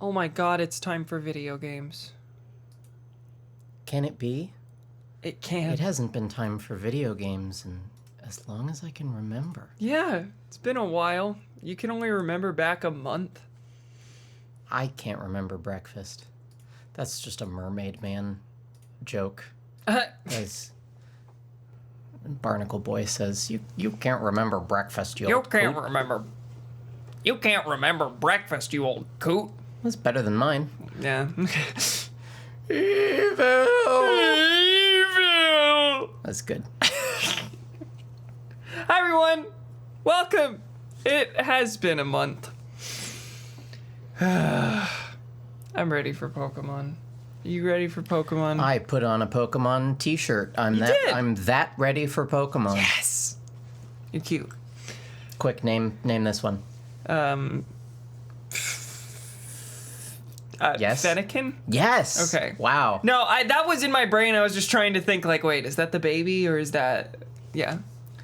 Oh my god, it's time for video games. Can it be? It can. It hasn't been time for video games in as long as I can remember. Yeah, it's been a while. You can only remember back a month. I can't remember breakfast. That's just a Mermaid Man joke. As Barnacle Boy says, you can't remember breakfast, you old coot. You can't remember breakfast, you old coot. That's better than mine. Yeah. Evil! Evil! That's good. Hi everyone! Welcome! It has been a month. I'm ready for Pokemon. You ready for Pokemon? I put on a Pokemon t-shirt. I'm that ready for Pokemon. Yes! You're cute. Quick, name this one. Yes? Fennekin? Yes! Okay. Wow. No, that was in my brain. I was just trying to think, like, wait, is that the baby or is that... Yeah,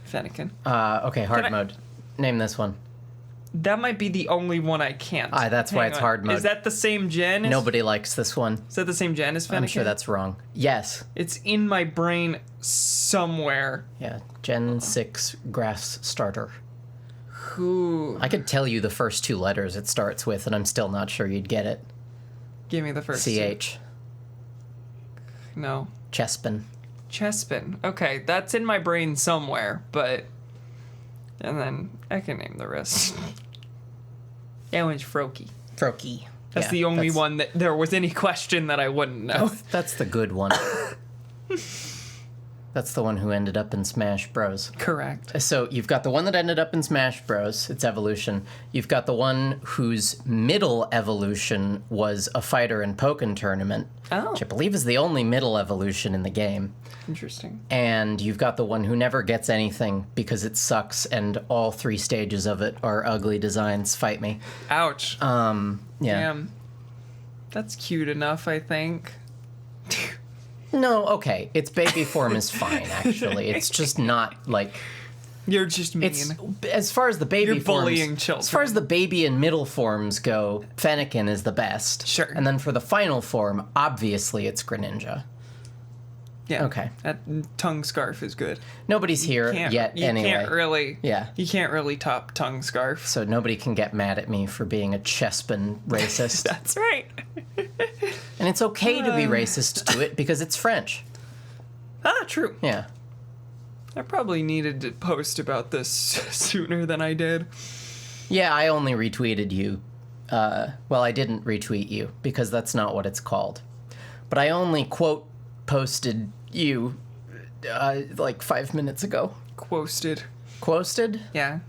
Fennekin. Okay, hard mode. Name this one. That might be the only one I can't. That's why it's hard mode. Is that the same gen? Nobody likes this one. Is that the same gen as Fennekin? I'm sure that's wrong. Yes. It's in my brain somewhere. Yeah, Gen 6 Grass Starter. Who? I could tell you the first two letters it starts with, and I'm still not sure you'd get it. Give me the first CH. two. No. Chespin. Chespin. Okay, that's in my brain somewhere, but... And then I can name the rest. That one's Froakie. Froakie. That's the only one that there was any question that I wouldn't know. That's the good one. That's the one who ended up in Smash Bros. Correct. So you've got the one that ended up in Smash Bros. It's evolution. You've got the one whose middle evolution was a fighter in Pokken Tournament, which I believe is the only middle evolution in the game. Interesting. And you've got the one who never gets anything because it sucks and all three stages of it are ugly designs. Fight me. Ouch. Yeah. Damn. That's cute enough, I think. No, okay. Its baby form is fine, actually. It's just not, like... You're just mean. As far as the baby You're forms... bullying children. As far as the baby and middle forms go, Fennekin is the best. Sure. And then for the final form, obviously it's Greninja. Yeah. Okay. That tongue scarf is good. Nobody's here yet, anyway. You can't really... Yeah. You can't really top tongue scarf. So nobody can get mad at me for being a Chespin racist. That's right. And it's okay to be racist to it because it's French. Ah, true. Yeah. I probably needed to post about this sooner than I did. Yeah, I only retweeted you. Well, I didn't retweet you because that's not what it's called. But I only quote posted you like 5 minutes ago. Quoted. Quoted? Yeah.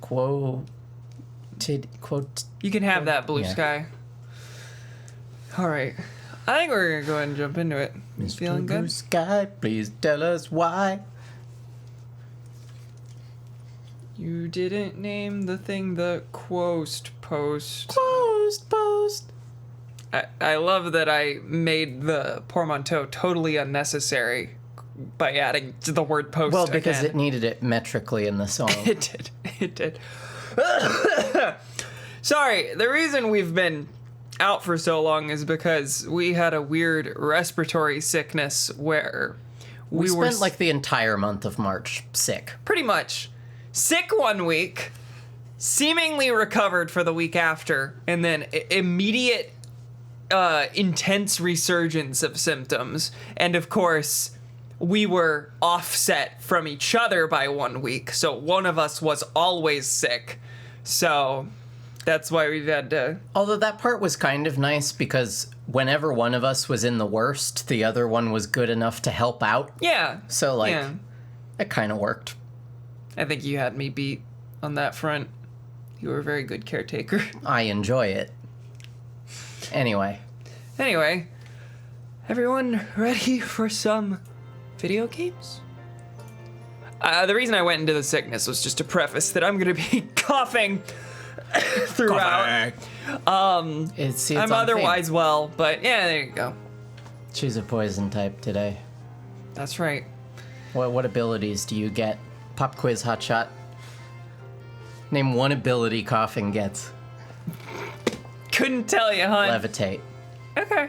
Quote. You can have that, Blue Sky. All right. I think we're going to go ahead and jump into it. Mr. Feeling good? Blue Sky, please tell us why. You didn't name the thing the Quost post. Quost post. I love that I made the portmanteau totally unnecessary by adding the word post. Well, because again. it needed it metrically in the song. It did. Sorry, the reason we've been out for so long is because we had a weird respiratory sickness where we spent like the entire month of March sick. Pretty much. Sick 1 week, seemingly recovered for the week after, and then immediate intense resurgence of symptoms. And of course, we were offset from each other by 1 week, so one of us was always sick. So that's why we've had to... Although that part was kind of nice because whenever one of us was in the worst, the other one was good enough to help out. Yeah. So, it kind of worked. I think you had me beat on that front. You were a very good caretaker. I enjoy it. Anyway, everyone ready for some video games? The reason I went into the sickness was just to preface that I'm going to be coughing throughout. I'm otherwise well, but yeah, there you go. She's a poison type today. That's right. What abilities do you get? Pop quiz hotshot. Name one ability coughing gets. Couldn't tell you, hun. Levitate. Okay.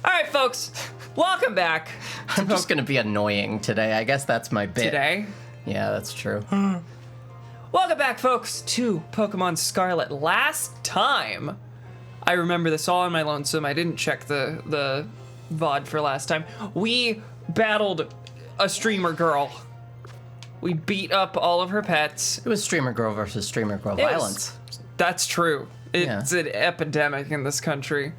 All right, folks. Welcome back. I'm just gonna be annoying today. I guess that's my bit. Today. Yeah, that's true. Welcome back, folks, to Pokemon Scarlet. Last time, I remember this all on my lonesome. I didn't check the VOD for last time. We battled a streamer girl. We beat up all of her pets. It was streamer girl versus streamer girl violence. That's true. It's an epidemic in this country.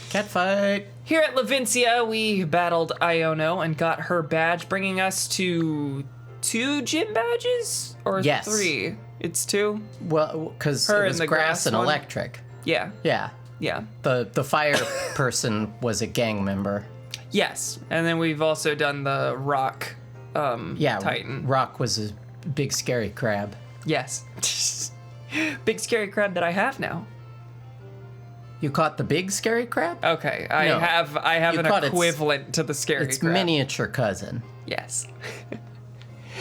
Catfight. Here at Levincia, we battled Iono and got her badge, bringing us to 2 gym badges? Or yes. 3? It's 2? Well, because it Her was and the grass and one? electric. Yeah. Yeah. Yeah. The fire person was a gang member. Yes. And then we've also done the rock Titan. Rock was a big scary crab. Yes. Big scary crab that I have now. You caught the big scary crab? Okay, I No. have an equivalent to the scary Its crab. miniature cousin. Yes.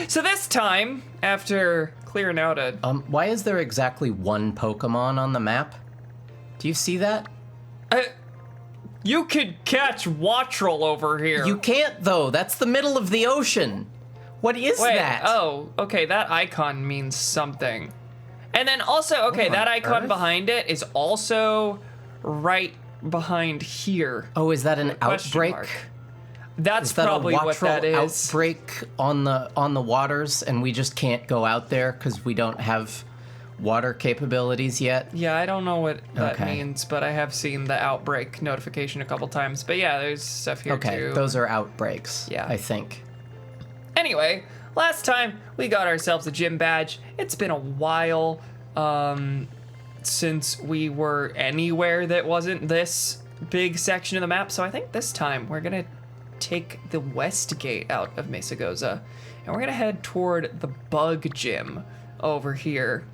So this time, after clearing out a... Why is there exactly one Pokemon on the map? Do you see that? You could catch Wattrel over here. You can't, though. That's the middle of the ocean. What is that? Oh, okay, that icon means something. And then also, okay, that icon behind it is also right behind here. Oh, is that an outbreak? Mark. That's Is that probably a what that Wattrel is. outbreak on the waters, and we just can't go out there because we don't have water capabilities yet? Yeah, I don't know what that Okay. means, but I have seen the outbreak notification a couple times. But yeah, there's stuff here Okay, too. those are outbreaks. Yeah. I think. Anyway, last time we got ourselves a gym badge. It's been a while since we were anywhere that wasn't this big section of the map, so I think this time we're gonna take the west gate out of Mesagoza, and we're gonna head toward the bug gym over here.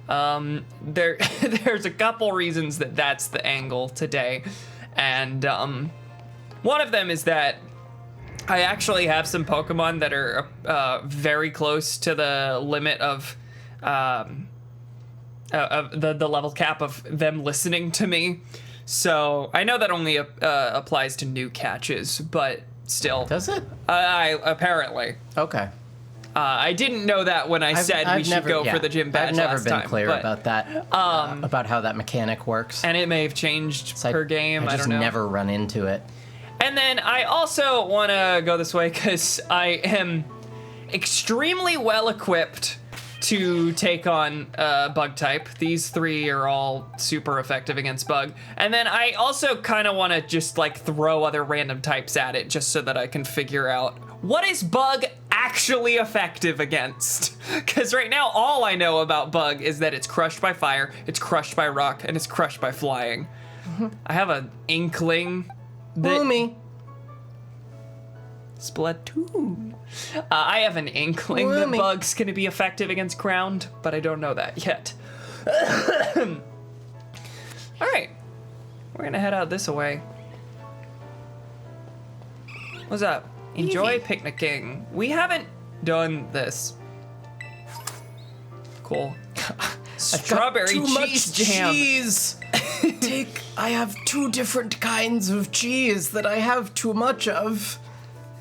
There's a couple reasons that that's the angle today, and one of them is that I actually have some Pokemon that are very close to the limit of the level cap of them listening to me. So I know that only applies to new catches, but still. Does it? I apparently. Okay. I didn't know that when I said we should go for the gym badge I've never last been time, clear but- about that, about how that mechanic works. And it may have changed So per game. I I just don't know. never run into it. And then I also want to go this way because I am extremely well equipped to take on bug type. These 3 are all super effective against bug. And then I also kind of want to just like throw other random types at it just so that I can figure out what is bug actually effective against. Because right now all I know about bug is that it's crushed by fire, it's crushed by rock, and it's crushed by flying. I have an inkling that Boomy. Splatoon. I have an inkling that Woomy. bug's gonna be effective against ground, but I don't know that yet. All right, we're gonna head out this way. What's up? Enjoy picnicking. We haven't done this. Cool. Strawberry Too cheese much jam. cheese. I have 2 different kinds of cheese that I have too much of.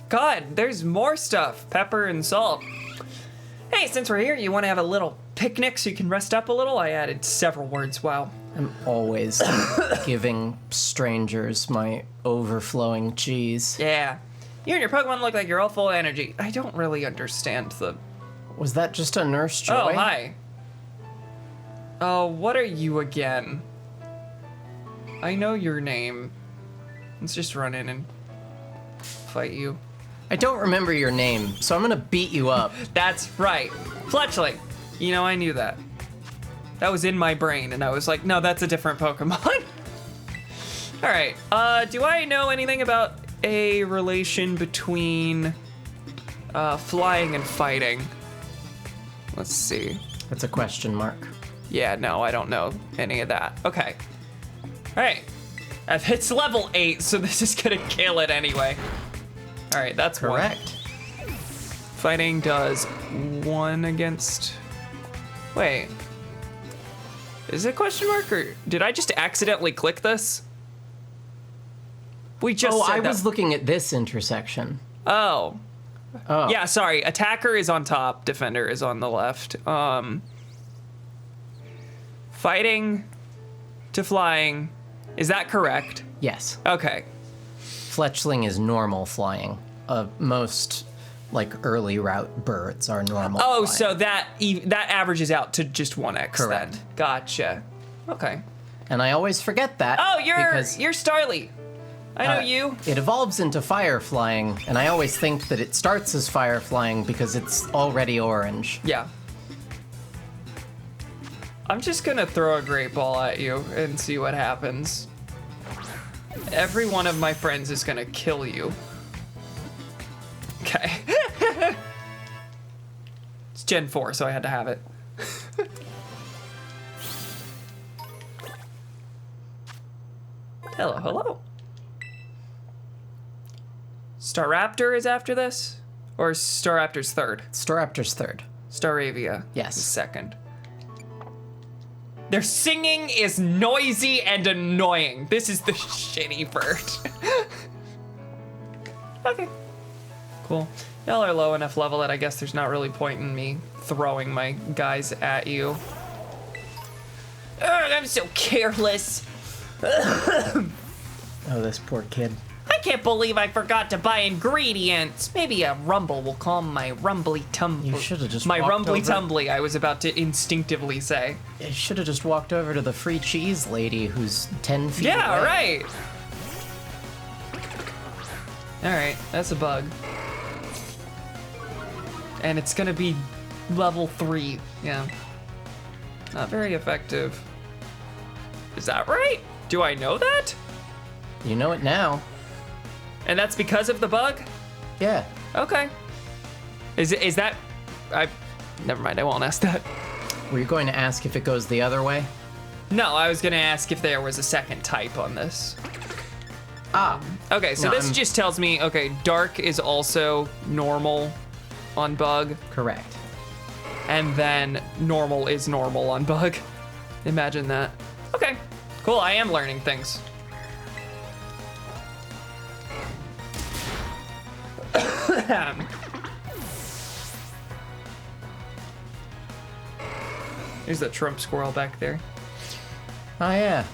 God, there's more stuff. Pepper and salt. Hey, since we're here, you want to have a little picnic so you can rest up a little? I added several words. Wow. I'm always giving strangers my overflowing cheese. Yeah. You and your Pokemon look like you're all full of energy. I don't really understand the... Was that just a Nurse Joy? Oh, hi. Oh, what are you again? I know your name. Let's just run in and fight you. I don't remember your name, so I'm gonna beat you up. That's right. Fletchling. You know, I knew that. That was in my brain, and I was like, no, that's a different Pokemon. All right. Do I know anything about a relation between flying and fighting? Let's see. That's a question mark. Yeah, no, I don't know any of that. Okay. All right. It's level 8, so this is gonna kill it anyway. All right, that's Correct. one. Fighting does 1 against... Wait. Is it a question mark, or did I just accidentally click this? We just said I that. was looking at this intersection. Oh. Oh. Yeah, sorry. Attacker is on top, defender is on the left. Fighting to flying. Is that correct? Yes. Okay. Fletchling is normal flying. Most like early route birds are normal. Oh, flying. so that averages out to just 1x Correct. then. Gotcha. Okay. And I always forget that. Oh, you're because, Starly. I know you. It evolves into fire flying, and I always think that it starts as fire flying because it's already orange. Yeah. I'm just gonna throw a great ball at you and see what happens. Every one of my friends is gonna kill you. Okay. It's Gen 4, so I had to have it. Hello, hello. Staraptor is after this? Or is Staraptor's third? Staraptor's third. Staravia Yes. is second. Their singing is noisy and annoying. This is the shitty bird. Okay. Cool. Y'all are low enough level that I guess there's not really point in me throwing my guys at you. Ugh, I'm so careless. Oh, this poor kid. I can't believe I forgot to buy ingredients. Maybe a rumble will calm my rumbly tumbly. You should have just My walked rumbly over. tumbly, I was about to instinctively say. You should have just walked over to the free cheese lady who's 10 feet Yeah, away. right. Alright, that's a bug. And it's gonna be level 3. Yeah. Not very effective. Is that right? Do I know that? You know it now. And that's because of the bug? Yeah. Okay. Is that... Never mind, I won't ask that. Were you going to ask if it goes the other way? No, I was gonna ask if there was a second type on this. Ah. Okay, so No, this I'm- just tells me, okay, dark is also normal on bug, Correct. and then normal is normal on bug. Imagine that. Okay, cool, I am learning things. There's the Trump squirrel back there. Oh, yeah.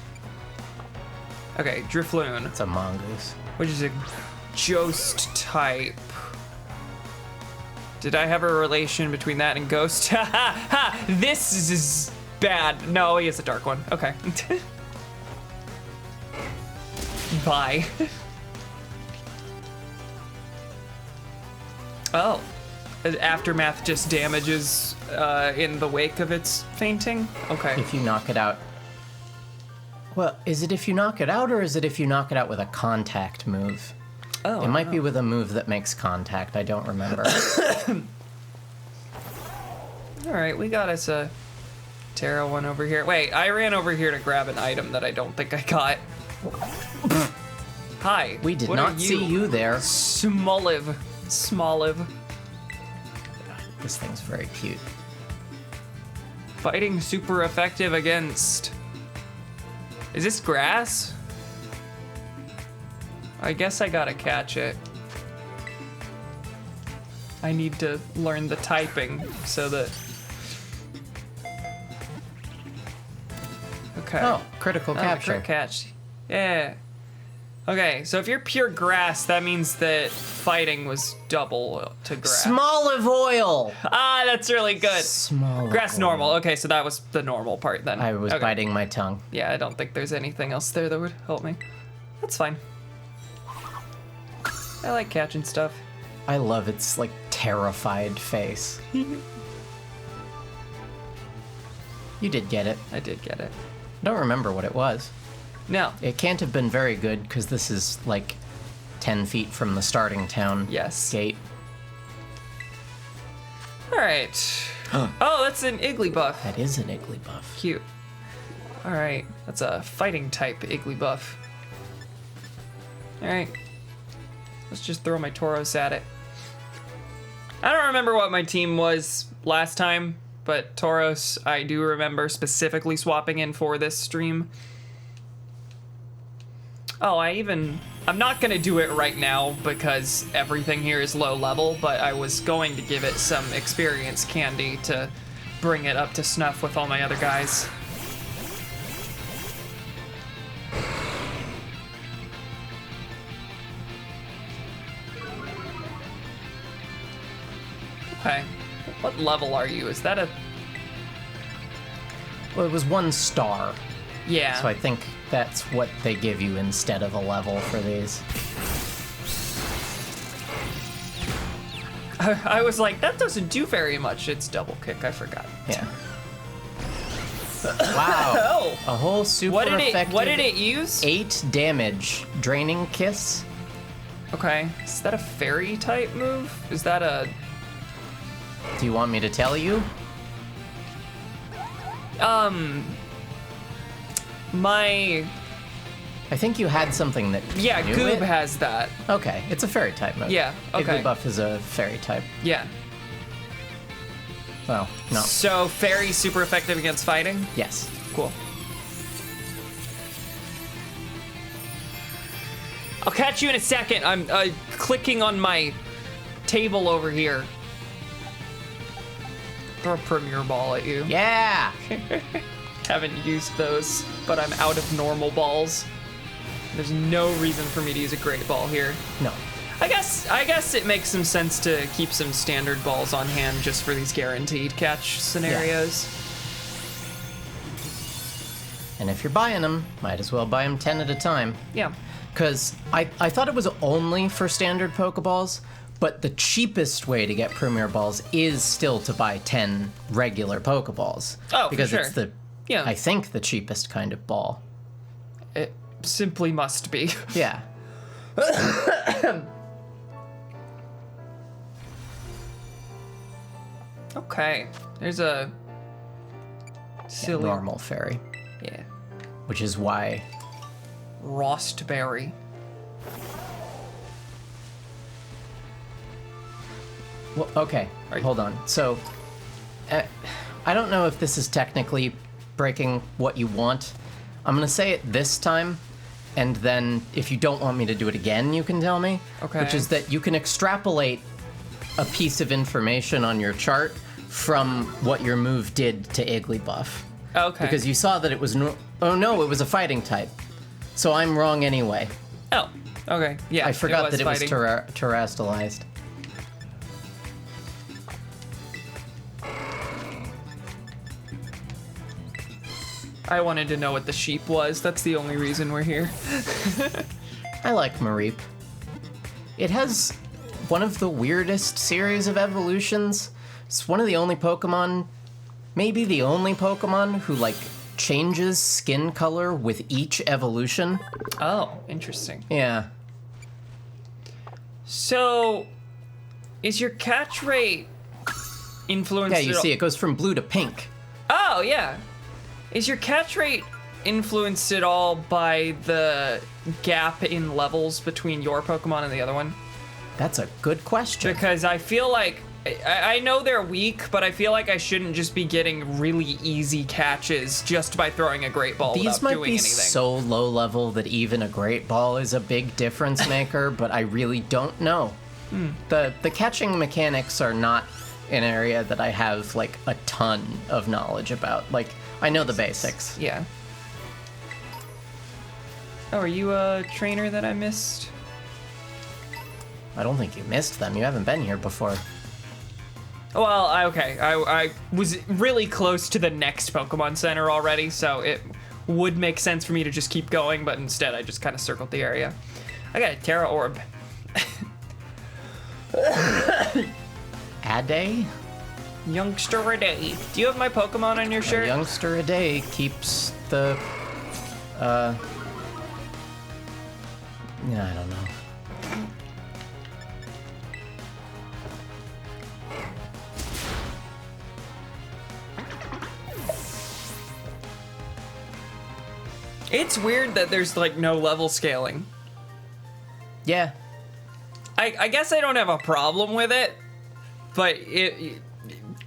Okay, Drifloon, It's a mongoose. which is a Ghost type. Did I have a relation between that and Ghost? Ha ha ha! This is bad. No, he is a dark one. Okay. Bye. Oh. Aftermath just damages in the wake of its fainting? Okay. If you knock it out. Well, is it if you knock it out, or is it if you knock it out with a contact move? Oh, It might be with a move that makes contact. I don't remember. all right, we got us a Terra one over here. Wait, I ran over here to grab an item that I don't think I got. Hi. We did what not are see you there. Smoliv. Smoliv. This thing's very cute. Fighting super effective against... Is this grass? I guess I gotta catch it. I need to learn the typing so that... Okay. Oh, critical capture. Crit catch. Yeah. Okay, so if you're pure grass, that means that fighting was double to grass. Small of oil. Ah, that's really good. Small. Grass normal. Okay, so that was the normal part then. I was Okay. biting my tongue. Yeah, I don't think there's anything else there that would help me. That's fine. I like catching stuff. I love its like terrified face. You did get it. I did get it. I don't remember what it was. No. It can't have been very good because this is like 10 feet from the starting town Yes. gate. All right. Oh, that's an Igglybuff. That is an Igglybuff. Cute. All right. That's a fighting type Igglybuff. All right. Let's just throw my Tauros at it. I don't remember what my team was last time. but Tauros, I do remember specifically swapping in for this stream. Oh, I'm not gonna do it right now because everything here is low level, but I was going to give it some experience candy to bring it up to snuff with all my other guys. Okay. What level are you? Is that a... Well, it was 1 star. Yeah. So I think that's what they give you instead of a level for these. I was like, that doesn't do very much. It's double kick. I forgot. Yeah. Wow. Oh. A whole super effective... What did it use? 8 damage. Draining Kiss. Okay. Is that a fairy type move? Is that a... Do you want me to tell you? I think you had something that Yeah, knew Goob it. has that. Okay, it's a fairy type move. Yeah, okay. Igglybuff is a fairy type. Yeah. Well, no. So fairy super effective against fighting? Yes. Cool. I'll catch you in a second. I'm clicking on my table over here. Throw a Premier Ball at you. Yeah! Haven't used those, but I'm out of normal balls. There's no reason for me to use a Great Ball here. No. I guess it makes some sense to keep some standard balls on hand just for these guaranteed catch scenarios. And if you're buying them, might as well buy them 10 at a time. Yeah. Because I thought it was only for standard Pokeballs, but the cheapest way to get Premier Balls is still to buy 10 regular Pokeballs. Oh, because for sure. it's the, Yeah. I think, the cheapest kind of ball. It simply must be. Yeah. Okay. There's a silly Normal fairy. Yeah. Which is why... Rostberry. Well, okay, hold on. So, I don't know if this is technically breaking what you want. I'm gonna say it this time, and then if you don't want me to do it again, you can tell me. Okay. Which is that you can extrapolate a piece of information on your chart from what your move did to Igglybuff. Okay. Because you saw that it was oh no, it was a fighting type. So I'm wrong anyway. Oh. Okay. Yeah. I forgot that it was fighting. terrestrialized. I wanted to know what the sheep was. That's the only reason we're here. I like Mareep. It has one of the weirdest series of evolutions. It's one of the only Pokemon, maybe the only Pokemon, who, like, changes skin color with each evolution. Oh, interesting. Yeah. So, is your catch rate influenced? Yeah, you at all- see, it goes from blue to pink. Oh, yeah. Is your catch rate influenced at all by the gap in levels between your Pokemon and the other one? That's a good question. Because I feel like, I know they're weak, but I feel like I shouldn't just be getting really easy catches just by throwing a Great Ball These without might doing be anything. so low level that even a Great Ball is a big difference maker, but I really don't know. The catching mechanics are not an area that I have, like, a ton of knowledge about. Like, I know the basics. Yeah. Oh, are you a trainer that I missed? I don't think you missed them. You haven't been here before. Well, I was really close to the next Pokemon Center already, so it would make sense for me to just keep going, but instead I just kind of circled the area. I got a Terra Orb. A-day? Youngster a day. Do you have my Pokemon on your A shirt? youngster a day keeps the, yeah, I don't know. It's weird that there's like no level scaling. Yeah. I guess I don't have a problem with it, but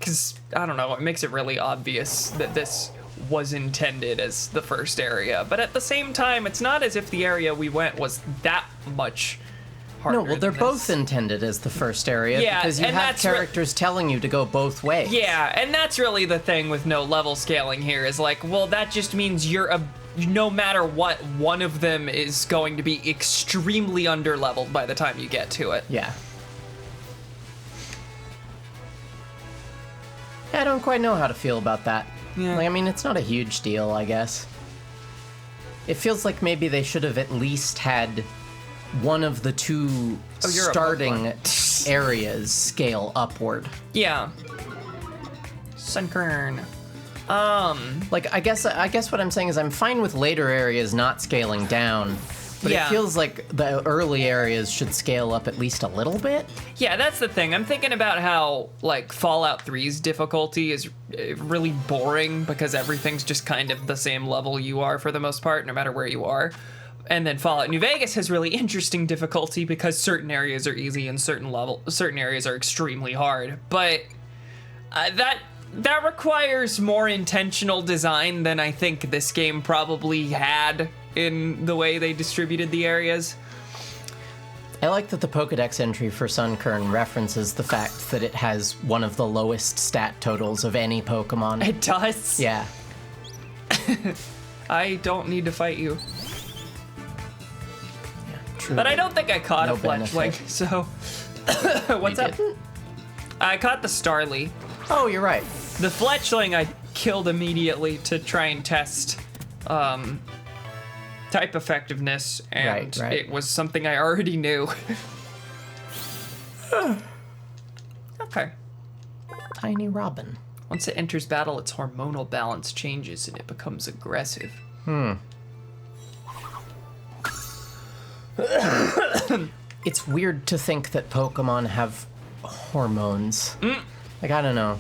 because, I don't know, it makes it really obvious that this was intended as the first area. But at the same time, it's not as if the area we went was that much harder. No, well, they're than both this. intended as the first area Yeah, because you and have that's characters telling you to go both ways. Yeah, and that's really the thing with no level scaling here is like, well, that just means no matter what, one of them is going to be extremely underleveled by the time you get to it. Yeah. I don't quite know how to feel about that. Yeah. Like, I mean, it's not a huge deal, I guess. It feels like maybe they should have at least had one of the two you're a starting areas scale upward. Yeah. Sunkern. Like, I guess what I'm saying is I'm fine with later areas not scaling down, but Yeah. it feels like the early areas should scale up at least a little bit. Yeah, that's the thing. I'm thinking about how, like, Fallout 3's difficulty is really boring because everything's just kind of the same level you are for the most part, no matter where you are. And then Fallout New Vegas has really interesting difficulty because certain areas are easy and certain areas are extremely hard. But that requires more intentional design than I think this game probably had in the way they distributed the areas. I like that the Pokedex entry for Sunkern references the fact that it has one of the lowest stat totals of any Pokemon. It does. Yeah. I don't need to fight you. True. But I don't think I caught No a Fletchling, benefit. so... What's You up? didn't? I caught the Starly. Oh, you're right. The Fletchling I killed immediately to try and test type effectiveness, and Right. it was something I already knew. Okay. Tiny Robin. Once it enters battle, its hormonal balance changes and it becomes aggressive. It's weird to think that Pokemon have hormones. Like, I don't know.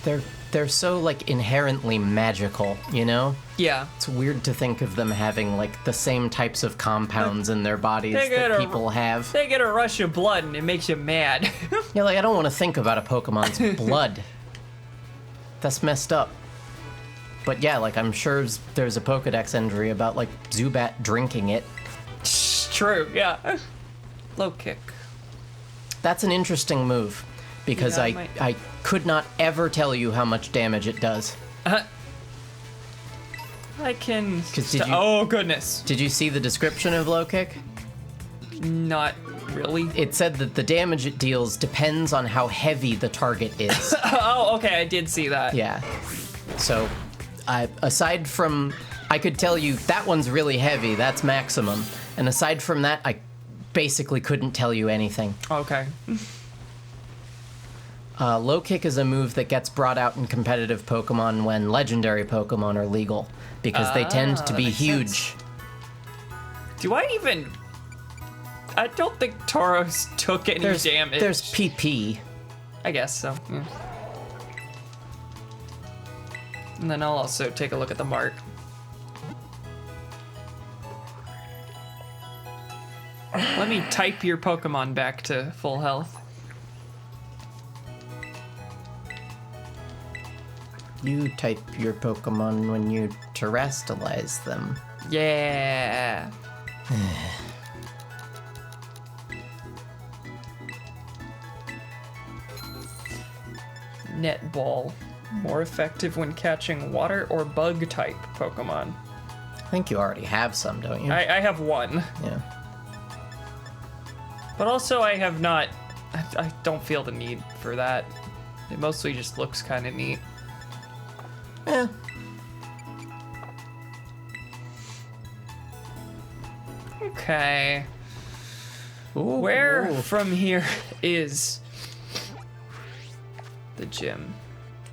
They're so, like, inherently magical, you know? Yeah. It's weird to think of them having, like, the same types of compounds in their bodies They get that a- people have. They get a rush of blood and it makes you mad. Yeah, like, I don't want to think about a Pokemon's blood. That's messed up. But yeah, like, I'm sure there's a Pokedex entry about, like, Zubat drinking it. True, yeah. Low kick. That's an interesting move, because Yeah, I could not ever tell you how much damage it does. I can... 'Cause did you- Oh, goodness. Did you see the description of low kick? Not really. It said that the damage it deals depends on how heavy the target is. Oh, okay, I did see that. Yeah. So, aside from, I could tell you that one's really heavy, that's maximum. And aside from that, I basically couldn't tell you anything. Okay. Low kick is a move that gets brought out in competitive Pokemon when legendary Pokemon are legal, because they tend to that be makes huge. sense. Do I even... I don't think Tauros took any damage. There's PP. I guess so, yeah. And then I'll also take a look at the mark. Let me type your Pokemon back to full health. You type your Pokemon when you terrestrialize them. Yeah. Netball. More effective when catching water or bug type Pokemon. I think you already have some, don't you? I have one. Yeah. But also I have not... I don't feel the need for that. It mostly just looks kind of neat. Eh. Okay. Ooh, Where ooh. from here is the gym?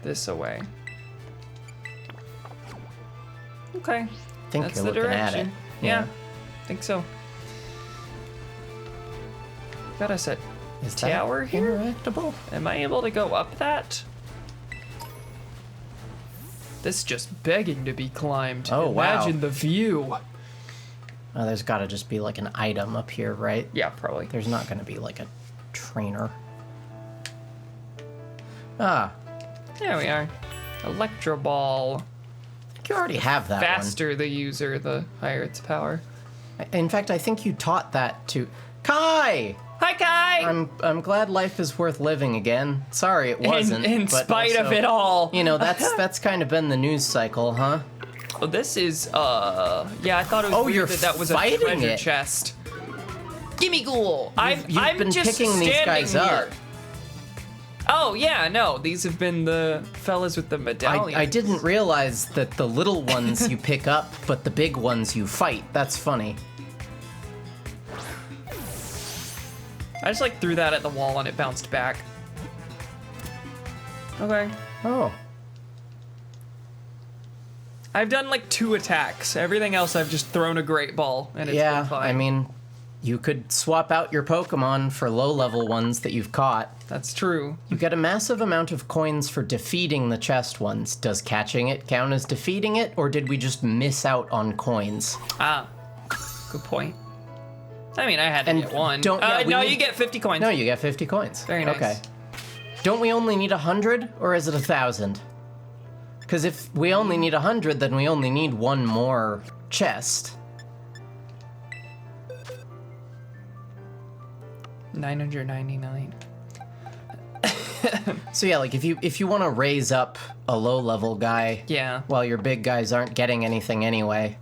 This away. Okay. I think That's you're the looking direction. at it. Yeah. Think so. Got us a Is that tower here? interactable? Am I able to go up that? This is just begging to be climbed. Oh, wow. Imagine the view. Oh, there's got to just be like an item up here, right? Yeah, probably. There's not going to be like a trainer. Ah, There we are. Electro Ball. you already have that Faster the user, the higher its power. one. In fact, I think you taught that to Kai. Hi, Kai! I'm glad life is worth living again. Sorry, it wasn't. In but spite of also, it all. You know, that's kind of been the news cycle, huh? Oh, this is, yeah, I thought it was Oh, weird you're that was a fighting treasure it. chest. Gimme ghoul! You've I'm been just picking these guys standing up. here. Oh, yeah, no, these have been the fellas with the medallions. I didn't realize that the little ones you pick up, but the big ones you fight. That's funny. I just, like, threw that at the wall and it bounced back. Okay. Oh. I've done, like, 2 attacks. Everything else I've just thrown a great ball, and it's Yeah, been fine. I mean, you could swap out your Pokemon for low-level ones that you've caught. That's true. You get a massive amount of coins for defeating the chest ones. Does catching it count as defeating it, or did we just miss out on coins? Ah, good point. I mean, I had to And get one. we No, need- you get 50 coins. No, you get 50 coins. Very nice. Okay. Don't we only need 100, or is it 1,000? Because if we only need 100, then we only need one more chest. 999. So yeah, like if you want to raise up a low-level guy, Yeah. while your big guys aren't getting anything anyway,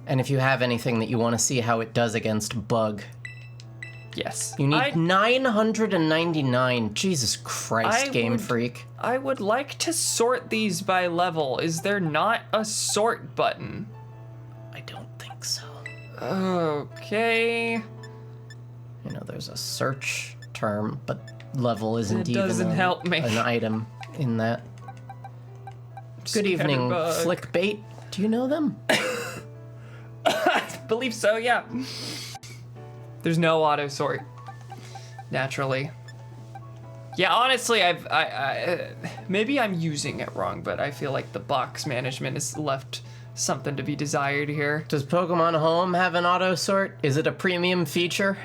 and if you have anything that you want to see how it does against Bug, Yes. you need 999. Jesus Christ, I Game would- Freak. I would like to sort these by level. Is there not a sort button? I don't think so. Okay. You know, there's a search term, but level isn't It even doesn't help me. an item in that. Good evening, Scatterbug. Flickbait. Do you know them? Believe so, yeah. There's no auto sort. Naturally. Yeah, honestly, I maybe I'm using it wrong, but I feel like the box management has left something to be desired here. Does Pokemon Home have an auto sort? Is it a premium feature?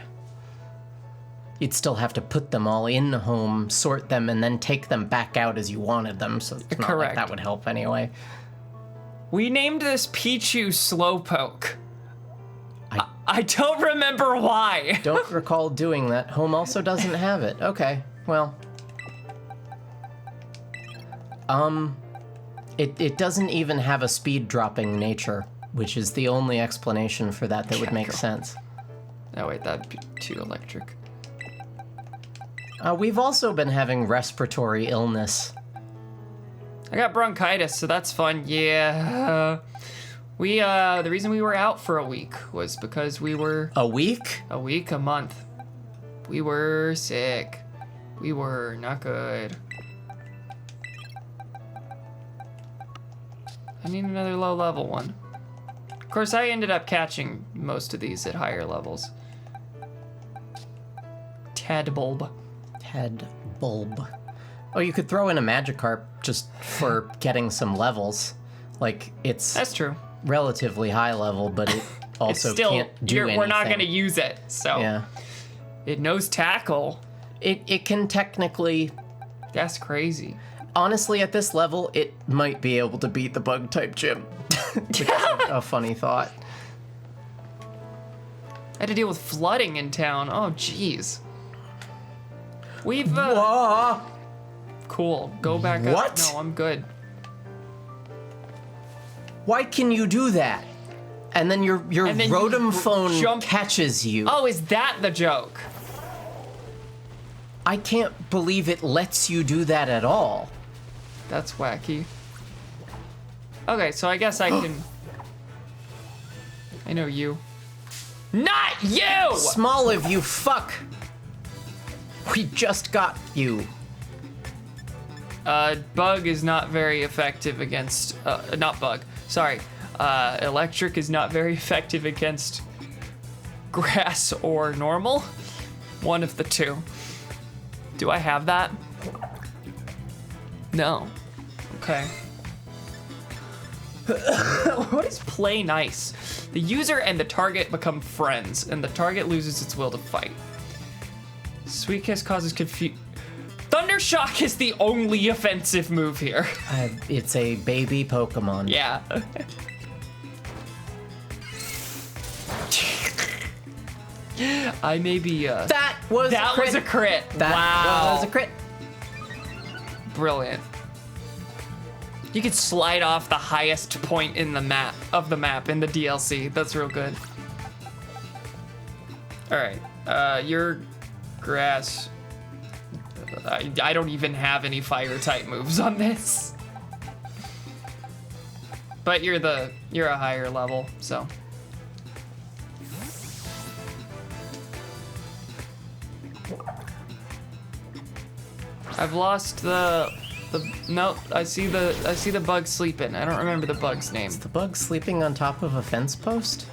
You'd still have to put them all in Home, sort them, and then take them back out as you wanted them, so it's not like Correct. that would help anyway. We named this Pichu Slowpoke. I don't remember why. Don't recall doing that. Home also doesn't have it. Okay, well. It doesn't even have a speed dropping nature, which is the only explanation for that would make sense. Oh wait, that'd be too electric. We've also been having respiratory illness. I got bronchitis, so that's fun. Yeah. The reason we were out for a week was because we were A week? a month. We were sick. We were not good. I need another low level one. Of course, I ended up catching most of these at higher levels. Tadbulb. Tadbulb. Oh, you could throw in a Magikarp just for getting some levels. Like, it's That's true. relatively high level, but it also It's still, can't do anything. we're not going to use it, so. Yeah. It knows tackle. It can technically... That's crazy. Honestly, at this level, it might be able to beat the Bug-type gym. Which is a funny thought. I had to deal with flooding in town. Oh, jeez. We've, Whoa! Cool. Go back up. What? No, I'm good. Why can you do that? And then your And then you Rotom phone jump- catches you. Oh, is that the joke? I can't believe it lets you do that at all. That's wacky. Okay, so I guess I can... I know you. Not you! Smoliv, you fuck! We just got you. Bug is not very effective against... not bug. Sorry. Electric is not very effective against grass or normal. One of the two. Do I have that? No. Okay. What is play nice? The user and the target become friends, and the target loses its will to fight. Sweet Kiss causes confusion. Thunder Thundershock is the only offensive move here. It's a baby Pokemon. Yeah. I may be. That was a crit. That Wow. was a crit. Brilliant. You could slide off the highest point in the map in the DLC. That's real good. All right, your grass. I don't even have any fire type moves on this. But you're a higher level, so. I've lost no, I see the bug sleeping. I don't remember the bug's name. Is the bug sleeping on top of a fence post?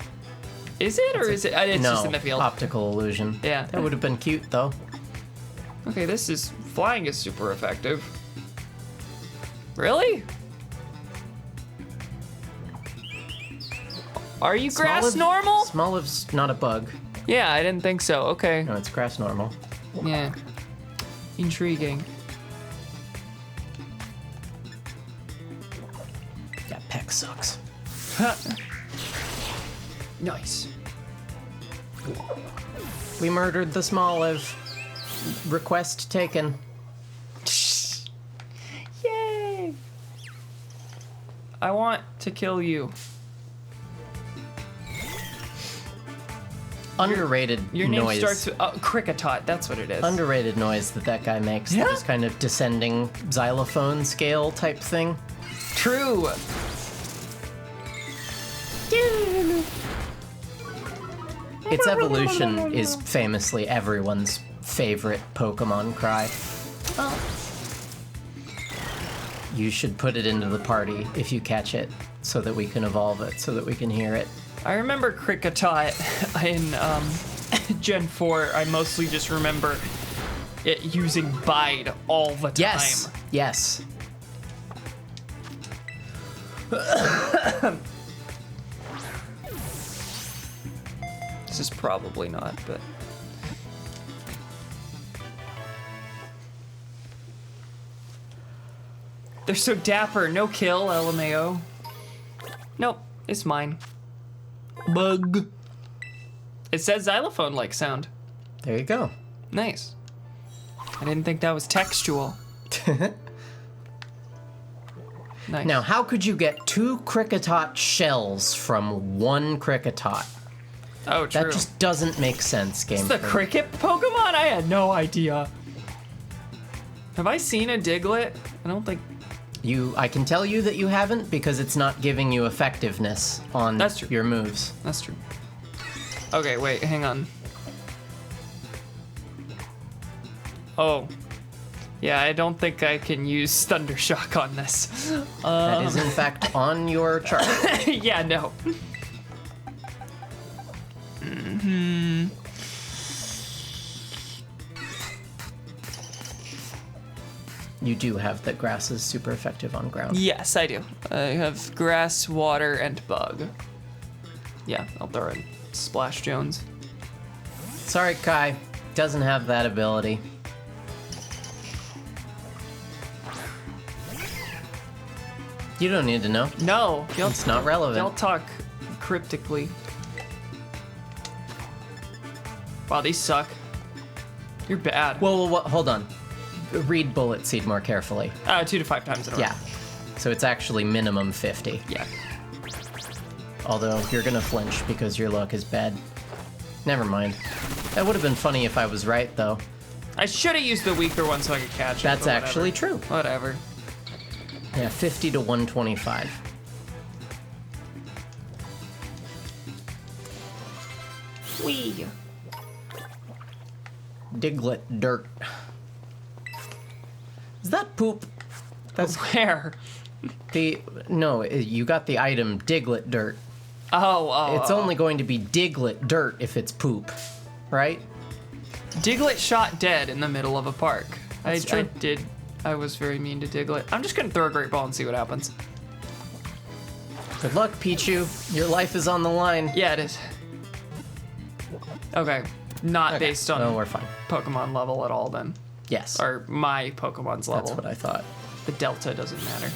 Is it, or is it? It's No, just in the field. optical illusion. Yeah. That would have been cute, though. Okay, flying is super effective. Really? Are you grass normal? Smoliv's not a bug. Yeah, I didn't think so. Okay. No, it's grass normal. Yeah. Intriguing. That peck sucks. Nice. We murdered the Smoliv. Request taken. Yay! I want to kill you. Underrated Your name noise. starts with Kricketot. That's what it is. Underrated noise that guy makes. Yeah? This kind of descending xylophone scale type thing. True. Its evolution is famously everyone's favorite Pokemon cry. You should put it into the party if you catch it, so that we can evolve it, so that we can hear it. I remember Kricketot in Gen 4. I mostly just remember it using Bide all the time. Yes, yes. This is probably not, but. They're so dapper. No kill, LMAO. Nope, it's mine. Bug. It says xylophone-like sound. There you go. Nice. I didn't think that was textual. Nice. Now, how could you get 2 Kricketot shells from 1 Kricketot? Oh, true. That just doesn't make sense, game. It's the cricket Pokemon? I had no idea. Have I seen a Diglett? I don't think. I can tell you that you haven't because it's not giving you effectiveness on That's true. your moves. That's true. Okay, wait, hang on. Oh. Yeah, I don't think I can use Thundershock on this. That is, in fact, on your chart. Yeah, no. You do have that grass is super effective on ground. Yes, I do. I have grass, water, and bug. Yeah, I'll throw in Splash Jones. Sorry, Kai. Doesn't have that ability. You don't need to know. No, It's not relevant. Don't talk cryptically. Wow, these suck. You're bad. Whoa, hold on. Read Bullet Seed more carefully. 2 to 5 times in a row. Yeah. So it's actually minimum 50. Yeah. Although you're gonna flinch because your luck is bad. Never mind. That would have been funny if I was right, though. I should have used the weaker one so I could catch it. That's but whatever. actually true. Whatever. Yeah, 50 to 125. Wee. Diglett dirt. Is that poop? That's Where? no, you got the item Diglett dirt. Oh. It's only going to be Diglett dirt if it's poop, right? Diglett shot dead in the middle of a park. That's true. I was very mean to Diglett. I'm just gonna throw a great ball and see what happens. Good luck, Pichu. Your life is on the line. Yeah, it is. Okay. Not based on No, we're fine. Pokemon level at all then. Yes. Or my Pokemon's level. That's what I thought. The delta doesn't matter.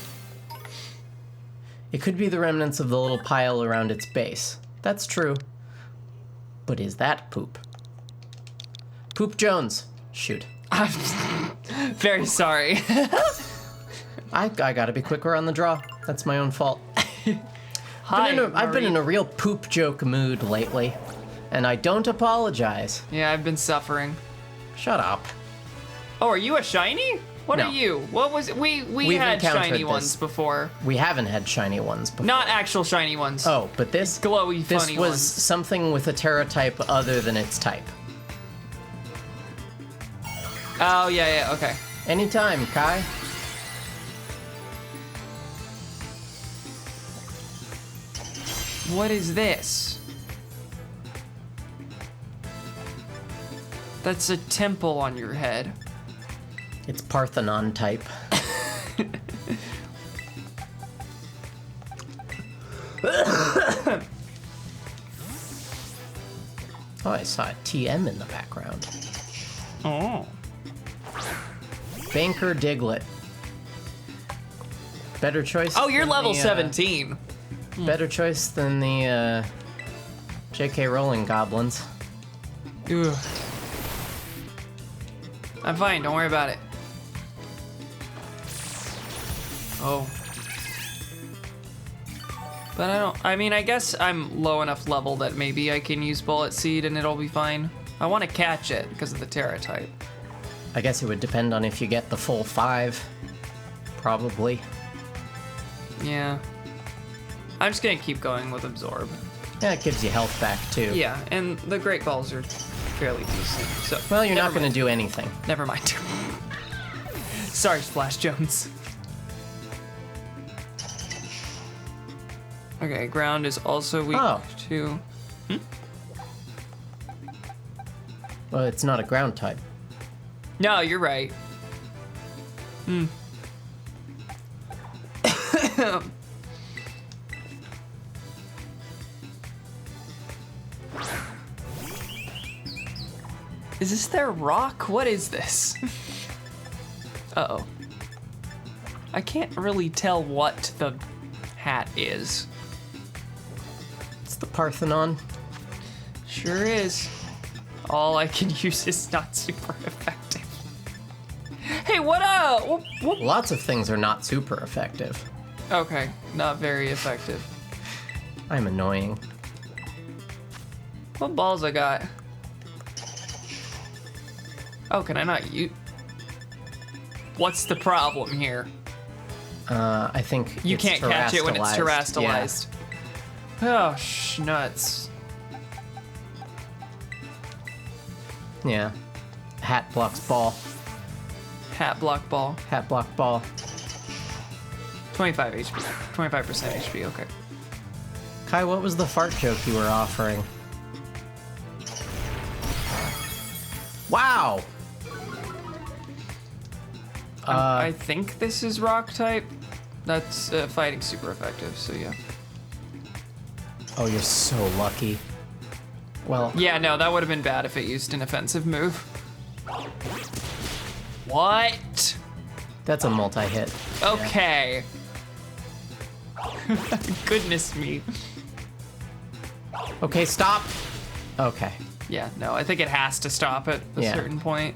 It could be the remnants of the little pile around its base. That's true. But is that poop? Poop Jones. Shoot. I'm very sorry. I gotta be quicker on the draw. That's my own fault. Hi, I've been in Marie. a real poop joke mood lately, and I don't apologize. Yeah, I've been suffering. Shut up. Oh, are you a shiny? What No. are you? What was it? We We've had encountered shiny this. ones before. We haven't had shiny ones before. Not actual shiny ones. Oh, but this Glowy, this funny was ones. something with a Terra type other than its type. Oh, yeah, okay. Anytime, Kai. What is this? That's a temple on your head. It's Parthenon type. Oh, I saw a TM in the background. Oh. Banker Diglett. Better choice. Oh, you're than level the, 17. Better choice than the J.K. Rowling goblins. Ugh. I'm fine, don't worry about it. Oh. But I guess I'm low enough level that maybe I can use Bullet Seed and it'll be fine. I want to catch it because of the Terra type. I guess it would depend on if you get the full 5. Probably. Yeah. I'm just gonna keep going with Absorb. Yeah, it gives you health back too. Yeah, and the Great Balls are fairly decent. So Well, you're not never going mind. to do anything. Never mind. Sorry, Splash Jones. Okay, ground is also weak Oh. to. Well, it's not a ground type. No, you're right. Is this their rock? What is this? Uh-oh. I can't really tell what the hat is. It's the Parthenon. Sure is. All I can use is not super effective. Hey, what up? Whoop. Lots of things are not super effective. Okay, not very effective. I'm annoying. What balls I got? Oh, can I not use? What's the problem here? I think You it's can't catch it when it's terastallized. terastallized. Oh, nuts. Yeah. Hat blocks ball. Hat block ball. Hat block ball. 25 HP. 25% HP, okay. Kai, what was the fart joke you were offering? Wow! I think this is rock type. That's fighting super effective, so yeah. Oh, you're so lucky. Well, Yeah, no, that would have been bad if it used an offensive move. What? that's a multi-hit. Okay. Goodness me. Okay, stop! Okay. Yeah, no, I think it has to stop at a Yeah. certain point.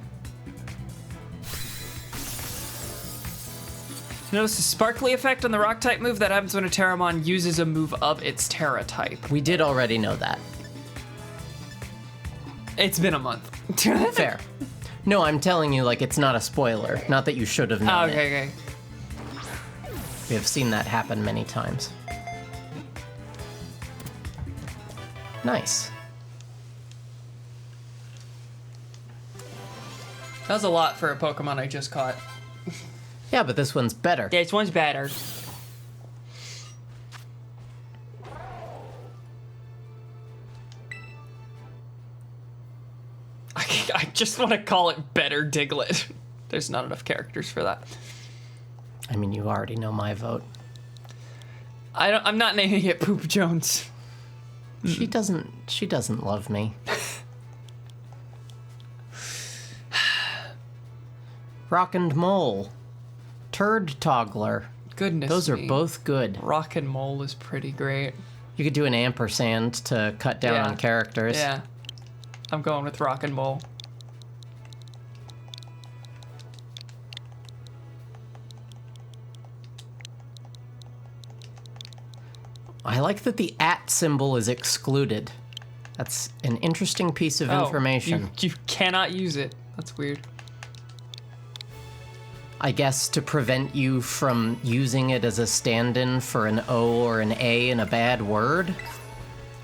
Notice the sparkly effect on the rock type move that happens when a Terramon uses a move of its Terra type. We did already know that. It's been a month. Fair. No, I'm telling you, like, it's not a spoiler. Not that you should have known it. Okay. We have seen that happen many times. Nice. That was a lot for a Pokemon I just caught. Yeah, but this one's better. This one's better. I just want to call it Better Diglett. There's not enough characters for that. I mean, you already know my vote. I'm not naming it Poop Jones. She doesn't love me. Rock and Mole. Turd Toggler. Goodness Those are me. both good. Rock and Mole is pretty great. You could do an ampersand to cut down Yeah. on characters. Yeah. I'm going with Rock and Mole. I like that the @ symbol is excluded. That's an interesting piece of information. You cannot use it. That's weird. I guess to prevent you from using it as a stand-in for an O or an A in a bad word.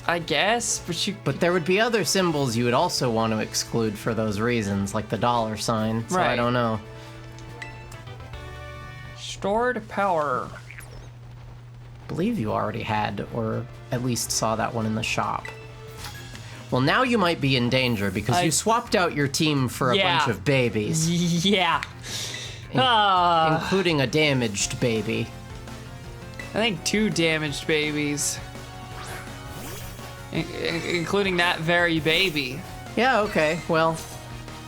I guess, But there would be other symbols you would also want to exclude for those reasons, like the $sign. So I Right. don't know. Stored power. I believe you already had, or at least saw that one in the shop. Well, now you might be in danger because you swapped out your team for a bunch of babies. Yeah. Including a damaged baby. I think 2 damaged babies. Including that very baby. Yeah, okay. Well,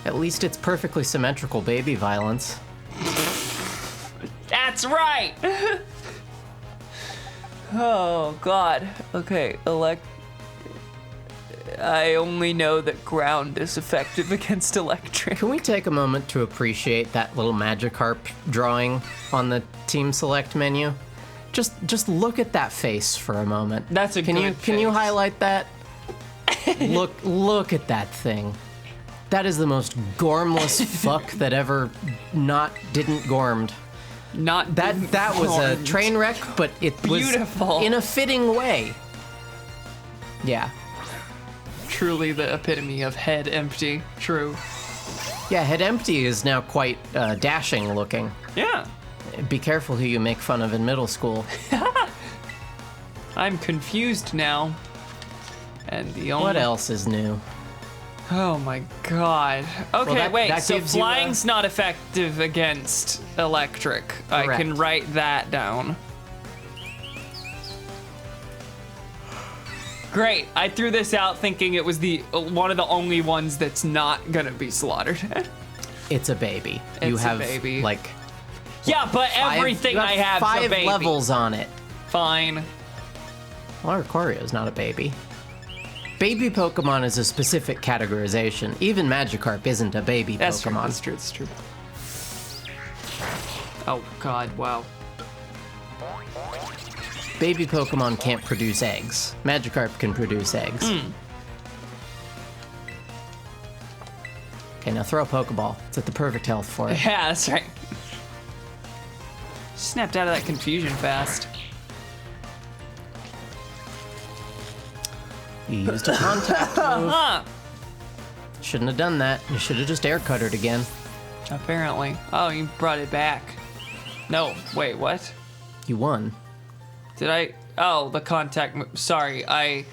at least it's perfectly symmetrical baby violence. That's right! Oh, God. Okay, I only know that ground is effective against electric. Can we take a moment to appreciate that little Magikarp drawing on the team select menu? Just look at that face for a moment. That's a Can good you face. highlight that? Look at that thing. That is the most gormless fuck that ever didn't gormed. Not That was a gormed. train wreck, but it was Beautiful. in a fitting way. Yeah. Truly the epitome of head empty. True. Yeah, Head Empty is now quite dashing looking. Yeah. Be careful who you make fun of in middle school. I'm confused now. And the only... What else is new? Oh my god. Okay, that- wait, that so gives you, flying's not effective against electric. I can Correct. write that down. Great. I threw this out thinking it was one of the only ones that's not gonna be slaughtered. It's a baby. You It's a have baby. like Yeah, but everything you have I have 5 a baby. levels on it. Fine. Well, Arcorio's not a baby. Baby Pokemon is a specific categorization. Even Magikarp isn't a baby That's true. Pokemon. That's true. That's true. Oh god! Wow. Baby Pokemon can't produce eggs. Magikarp can produce eggs. Okay, now throw a Pokeball. It's at the perfect health for it. Yeah, that's right. Snapped out of that confusion fast. You used a contact move. Huh. Shouldn't have done that. You should have just air cuttered again. Apparently. Oh, you brought it back. No, wait, what? You won. Did I? Oh, the contact. Sorry, I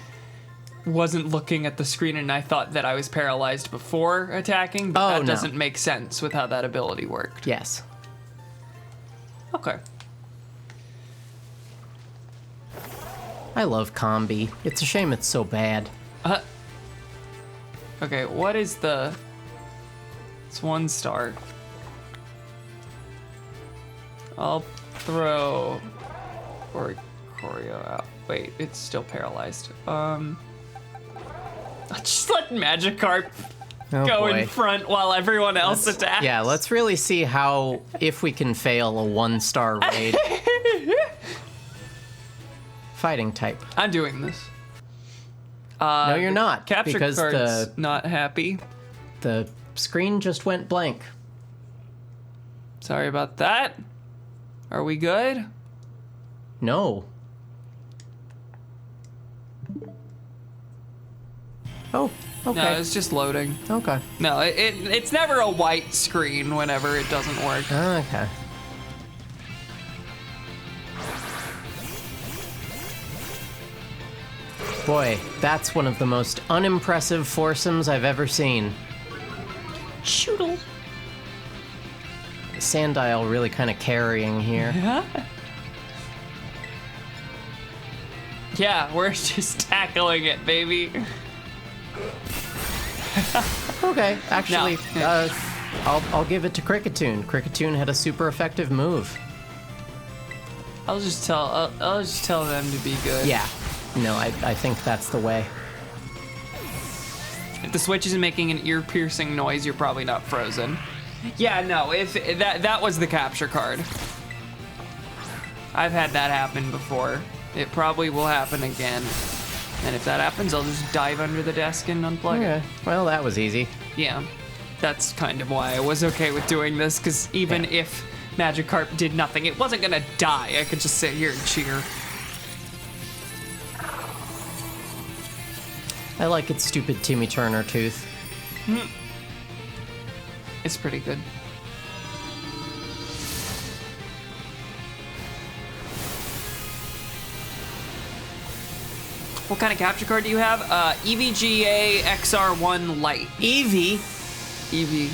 wasn't looking at the screen and I thought that I was paralyzed before attacking, but Oh, that no. doesn't make sense with how that ability worked. Yes. Okay. I love Combi. It's a shame it's so bad. Okay, what is the... It's 1 star. I'll throw... Choreo out. Wait, it's still paralyzed. I'll just let Magikarp Oh, go boy. in front while everyone else attacks. Yeah, let's really see if we can fail a 1-star raid. Fighting type. I'm doing this. No, you're not. Capture because card's not happy. the screen just went blank. Sorry about that. Are we good? No. Oh, okay. No, it's just loading. Okay. No, it's never a white screen whenever it doesn't work. Okay. Boy, that's one of the most unimpressive foursomes I've ever seen. Shoodle. Sandile really kind of carrying here. Yeah, we're just tackling it, baby. Okay, actually, No. I'll give it to Cricketune. Cricketune had a super effective move. I'll just tell them to be good. Yeah. No, I think that's the way. If the Switch isn't making an ear-piercing noise, you're probably not frozen. Yeah, no, if that was the capture card. I've had that happen before. It probably will happen again. And if that happens, I'll just dive under the desk and unplug it. Well, that was easy. Yeah, that's kind of why I was okay with doing this, because even if Magikarp did nothing, it wasn't gonna die. I could just sit here and cheer. I like its stupid Timmy Turner tooth. It's pretty good. What kind of capture card do you have? EVGA XR1 Lite. Eevee? Eevee.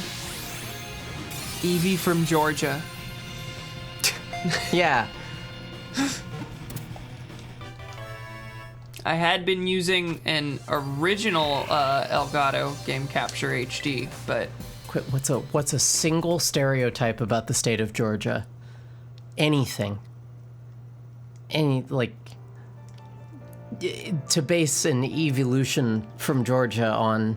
Eevee from Georgia. Yeah. I had been using an original Elgato Game Capture HD, but What's a single stereotype about the state of Georgia? Anything. To base an evolution from Georgia on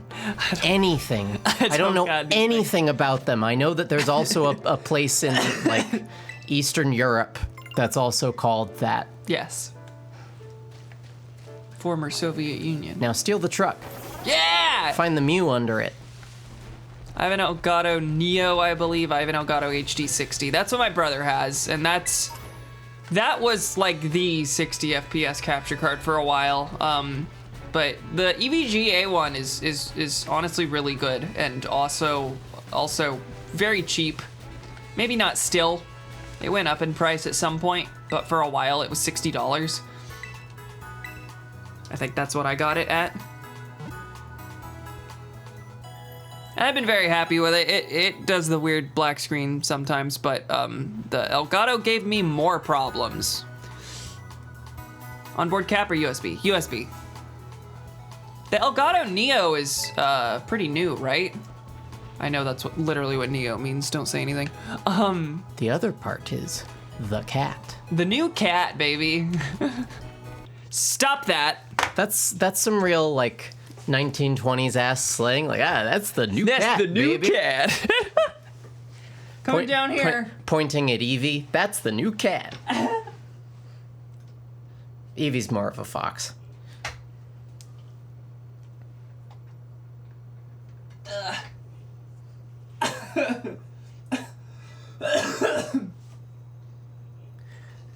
anything. I don't know anything about them. I know that there's also a place in like Eastern Europe that's also called that. yes. Former Soviet Union. Now steal the truck. Yeah! Find the Mew under it. I have an Elgato Neo, I believe. I have an Elgato HD60. That's what my brother has, and that was like the 60 FPS capture card for a while. But the EVGA one is honestly really good, and also very cheap. Maybe not still. It went up in price at some point, but for a while it was $60. I think that's what I got it at. And I've been very happy with it. It does the weird black screen sometimes, but the Elgato gave me more problems. Onboard cap or USB? USB. The Elgato Neo is pretty new, right? I know that's literally what Neo means. Don't say anything. The other part is the cat. The new cat, baby. Stop that. That's some real like 1920s ass slang. Like, that's the new cat. That's the new baby. cat. Coming down here. Pointing at Eevee. That's the new cat. Eevee's more of a fox.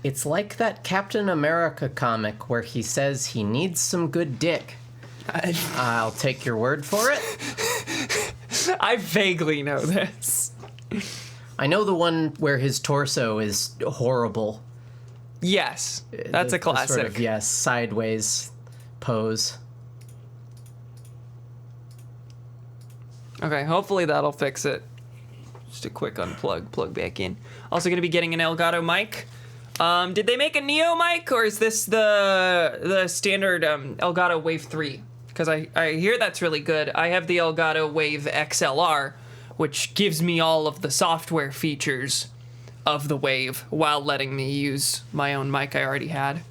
It's like that Captain America comic where he says he needs some good dick. I'll take your word for it. I vaguely know this. I know the one where his torso is horrible. Yes, that's a classic. Sort of, yes, sideways pose. Okay, hopefully that'll fix it. Just a quick unplug, plug back in. Also gonna be getting an Elgato mic. Did they make a Neo mic, or is this the standard Elgato Wave 3? Because I hear that's really good. I have the Elgato Wave XLR, which gives me all of the software features of the Wave while letting me use my own mic I already had.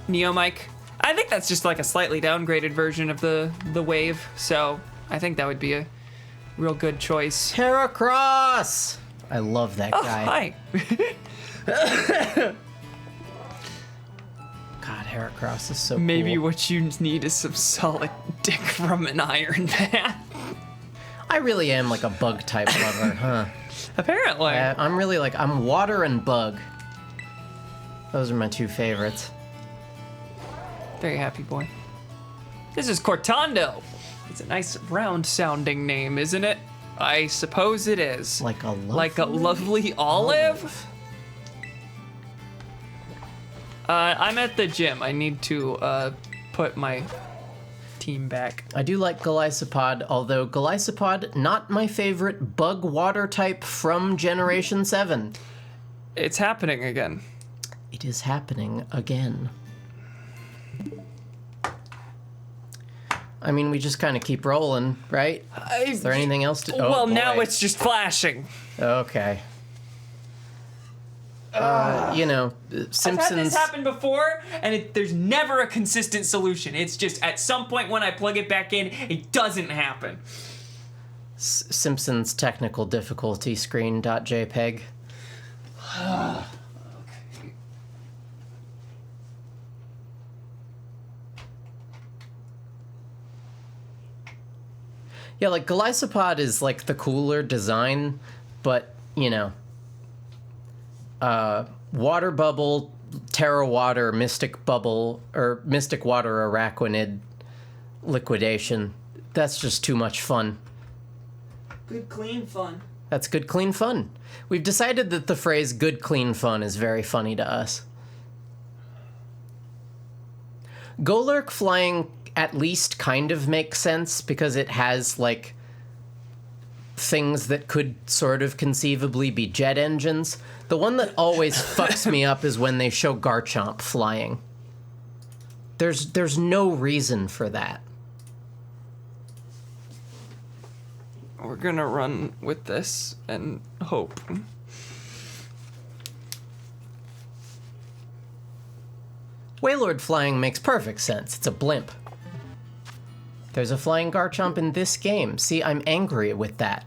Neo mic. I think that's just like a slightly downgraded version of the Wave, so I think that would be a real good choice. Heracross! I love that guy. Hi. God, Heracross is so Maybe cool. what you need is some solid dick from an Iron Man. I really am like a bug type lover, huh? Apparently. I'm really like, I'm water and bug. Those are my two favorites. Very happy boy. This is Cortando. It's a nice round sounding name, isn't it? I suppose it is. Like a lovely olive? I'm at the gym. I need to put my team back. I do like Golisopod, although Golisopod, not my favorite bug water type from Generation 7. It's happening again. It is happening again. I mean, we just kind of keep rolling, right? Is there anything else to... Well, now it's just flashing. Okay. You know, Simpsons... I've had this happen before, and there's never a consistent solution. It's just, at some point when I plug it back in, it doesn't happen. Simpsons technical difficulty screen.jpg. Yeah, like, Golisopod is, like, the cooler design, but, you know, Water Bubble, Terra Water, Mystic Bubble, or Mystic Water Araquanid Liquidation, that's just too much fun. Good, clean fun. That's good, clean fun. We've decided that the phrase good, clean fun is very funny to us. Golurk flying at least kind of makes sense because it has, like, things that could sort of conceivably be jet engines. The one that always fucks me up is when they show Garchomp flying. There's no reason for that. We're gonna run with this and hope. Wailord flying makes perfect sense. It's a blimp. There's a flying Garchomp in this game. See, I'm angry with that.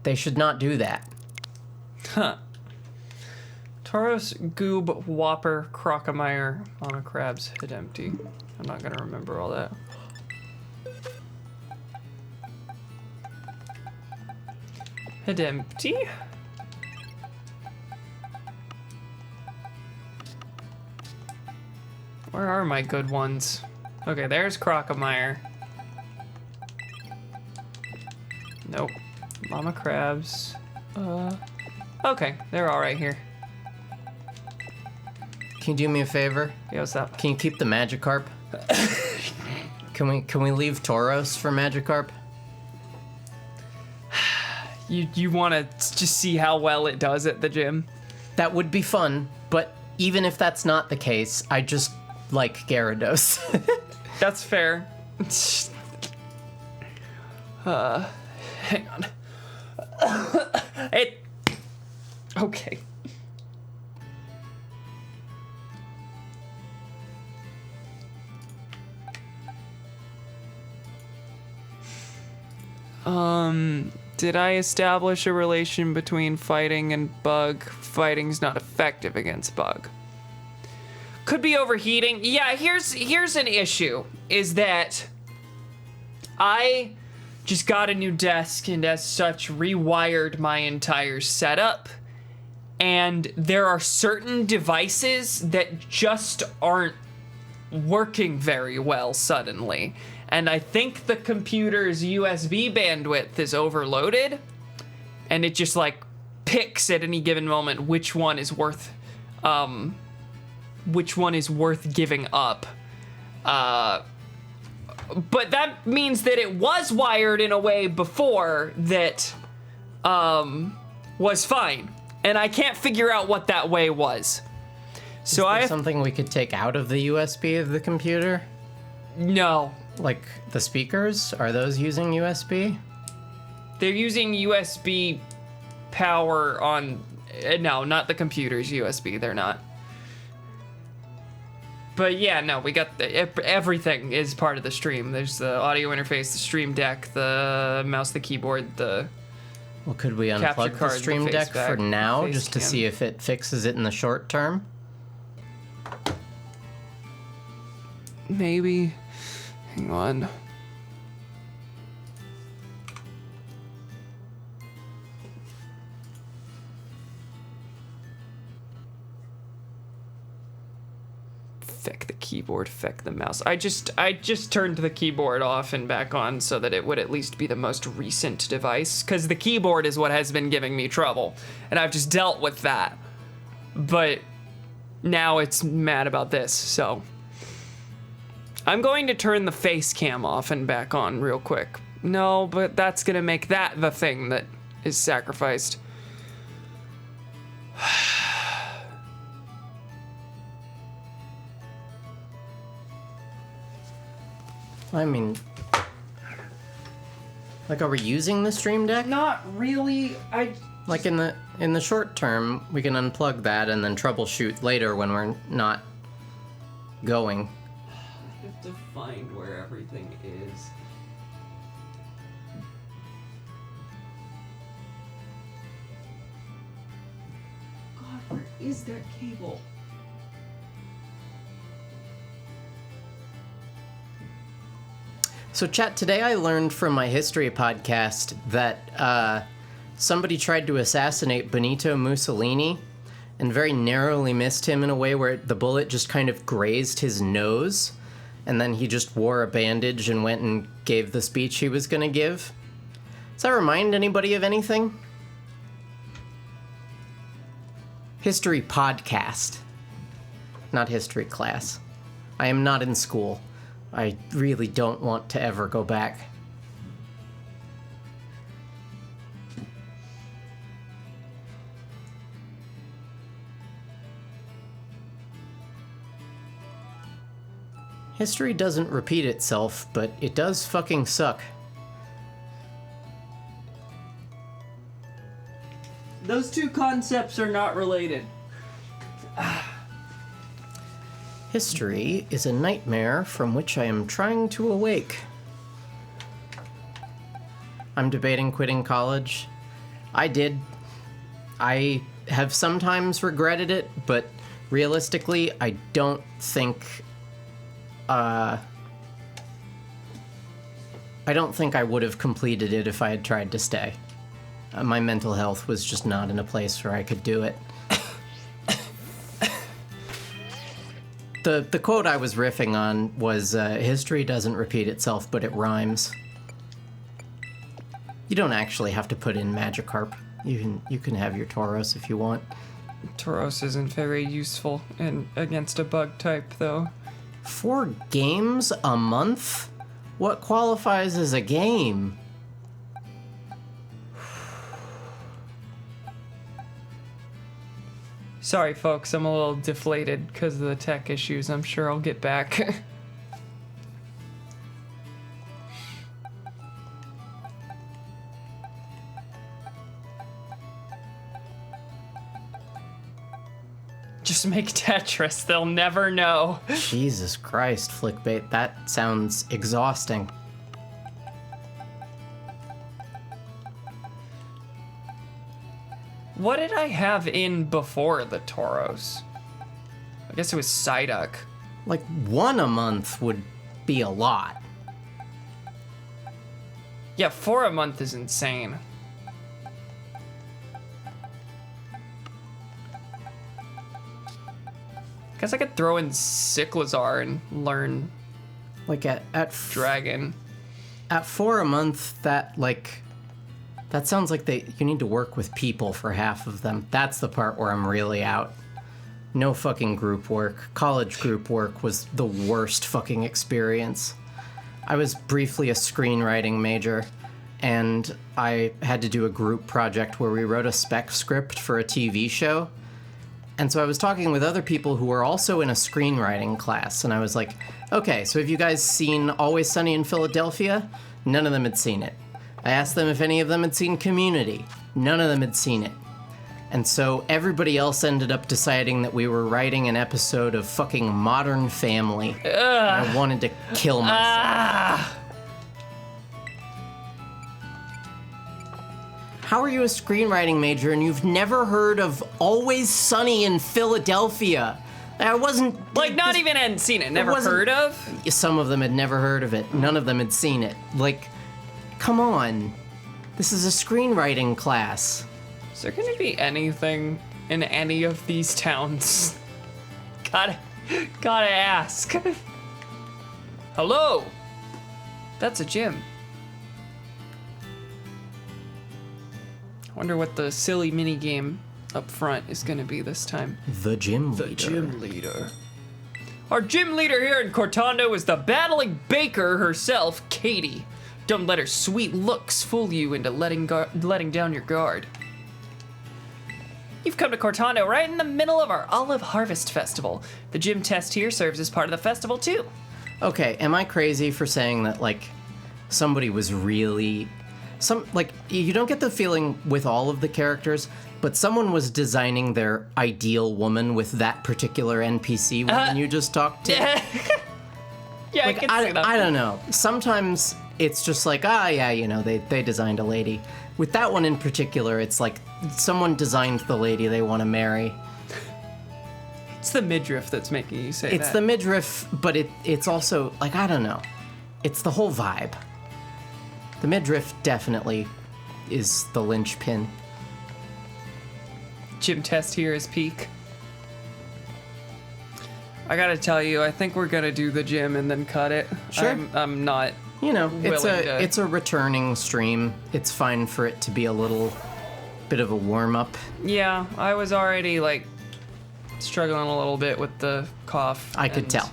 They should not do that. Huh. Tauros, Goob, Whopper, Crocomire, Monocrabs, Hit Empty. I'm not gonna remember all that. Hit Empty? Where are my good ones? Okay, there's Crocomire. Nope. Mama Crabs. Okay, they're all right here. Can you do me a favor? Yeah, what's up? Can you keep the Magikarp? Can we leave Tauros for Magikarp? You want to just see how well it does at the gym? That would be fun, but even if that's not the case, I just like Gyarados. That's fair. Hang on. Okay. Did I establish a relation between fighting and bug? Fighting's not effective against bug. Could be overheating. Yeah, here's an issue, is that I just got a new desk and as such rewired my entire setup, and there are certain devices that just aren't working very well suddenly. And I think the computer's USB bandwidth is overloaded, and it just like picks at any given moment which one is worth giving up. But that means that it was wired in a way before that was fine, and I can't figure out what that way was. So I have something we could take out of the USB of the computer? No. Like the speakers? Are those using USB? They're using USB power on... no, not the computer's USB. They're not. But yeah, no, we got everything is part of the stream. There's the audio interface, the stream deck, the mouse, the keyboard, the... Well, could we unplug the stream deck for now, just to see if it fixes it in the short term? Maybe. Hang on. Feck the keyboard, feck the mouse. I just turned the keyboard off and back on so that it would at least be the most recent device, because the keyboard is what has been giving me trouble, and I've just dealt with that. But now it's mad about this, so I'm going to turn the face cam off and back on real quick. No, but that's gonna make that the thing that is sacrificed. I mean, Like, are we using the Stream Deck? Not really. Like, in the short term, we can unplug that and then troubleshoot later when we're not going. I have to find where everything is. God, where is that cable? So, chat, today I learned from my history podcast that somebody tried to assassinate Benito Mussolini and very narrowly missed him in a way where the bullet just kind of grazed his nose, and then he just wore a bandage and went and gave the speech he was going to give. Does that remind anybody of anything? History podcast, not history class. I am not in school. I really don't want to ever go back. History doesn't repeat itself, but it does fucking suck. Those two concepts are not related. History is a nightmare from which I am trying to awake. I'm debating quitting college. I did. I have sometimes regretted it, but realistically, I don't think... I don't think I would have completed it if I had tried to stay. My mental health was just not in a place where I could do it. The quote I was riffing on was, history doesn't repeat itself, but it rhymes. You don't actually have to put in Magikarp. You can have your Tauros if you want. Tauros isn't very useful against a bug type, though. 4 games a month? What qualifies as a game? Sorry, folks, I'm a little deflated because of the tech issues. I'm sure I'll get back. Just make Tetris, they'll never know. Jesus Christ, Flickbait, that sounds exhausting. What did I have in before the Tauros? I guess it was Psyduck. Like, 1 a month would be a lot. Yeah, 4 a month is insane. Guess I could throw in Cyclizar and learn Like, at Dragon. At 4 a month, that sounds like you need to work with people for half of them. That's the part where I'm really out. No fucking group work. College group work was the worst fucking experience. I was briefly a screenwriting major, and I had to do a group project where we wrote a spec script for a TV show. And so I was talking with other people who were also in a screenwriting class, and I was like, okay, so have you guys seen Always Sunny in Philadelphia? None of them had seen it. I asked them if any of them had seen Community. None of them had seen it. And so everybody else ended up deciding that we were writing an episode of fucking Modern Family. I wanted to kill myself. How are you a screenwriting major and you've never heard of Always Sunny in Philadelphia? I wasn't... Like, not even hadn't seen it, never heard of? Some of them had never heard of it. None of them had seen it. Like, come on. This is a screenwriting class. Is there gonna be anything in any of these towns? Gotta ask. Hello? That's a gym. Wonder what the silly mini game up front is gonna be this time. The gym leader. The gym leader. Our gym leader here in Cortando is the battling baker herself, Katie. Don't let her sweet looks fool you into letting down your guard. You've come to Cortando right in the middle of our Olive Harvest Festival. The gym test here serves as part of the festival too. Okay, am I crazy for saying that, like, somebody was really... you don't get the feeling with all of the characters, but someone was designing their ideal woman with that particular NPC woman you just talked to. Yeah, I can see that. I don't know. Sometimes it's just like, they designed a lady. With that one in particular, it's like someone designed the lady they want to marry. It's the midriff that's making you say that. It's the midriff, but it's also, like, I don't know. It's the whole vibe. The midriff definitely is the linchpin. Gym test here is peak. I gotta tell you, I think we're gonna do the gym and then cut it. Sure. I'm not. It's a returning stream. It's fine for it to be a little bit of a warm up. Yeah, I was already like struggling a little bit with the cough. I could tell.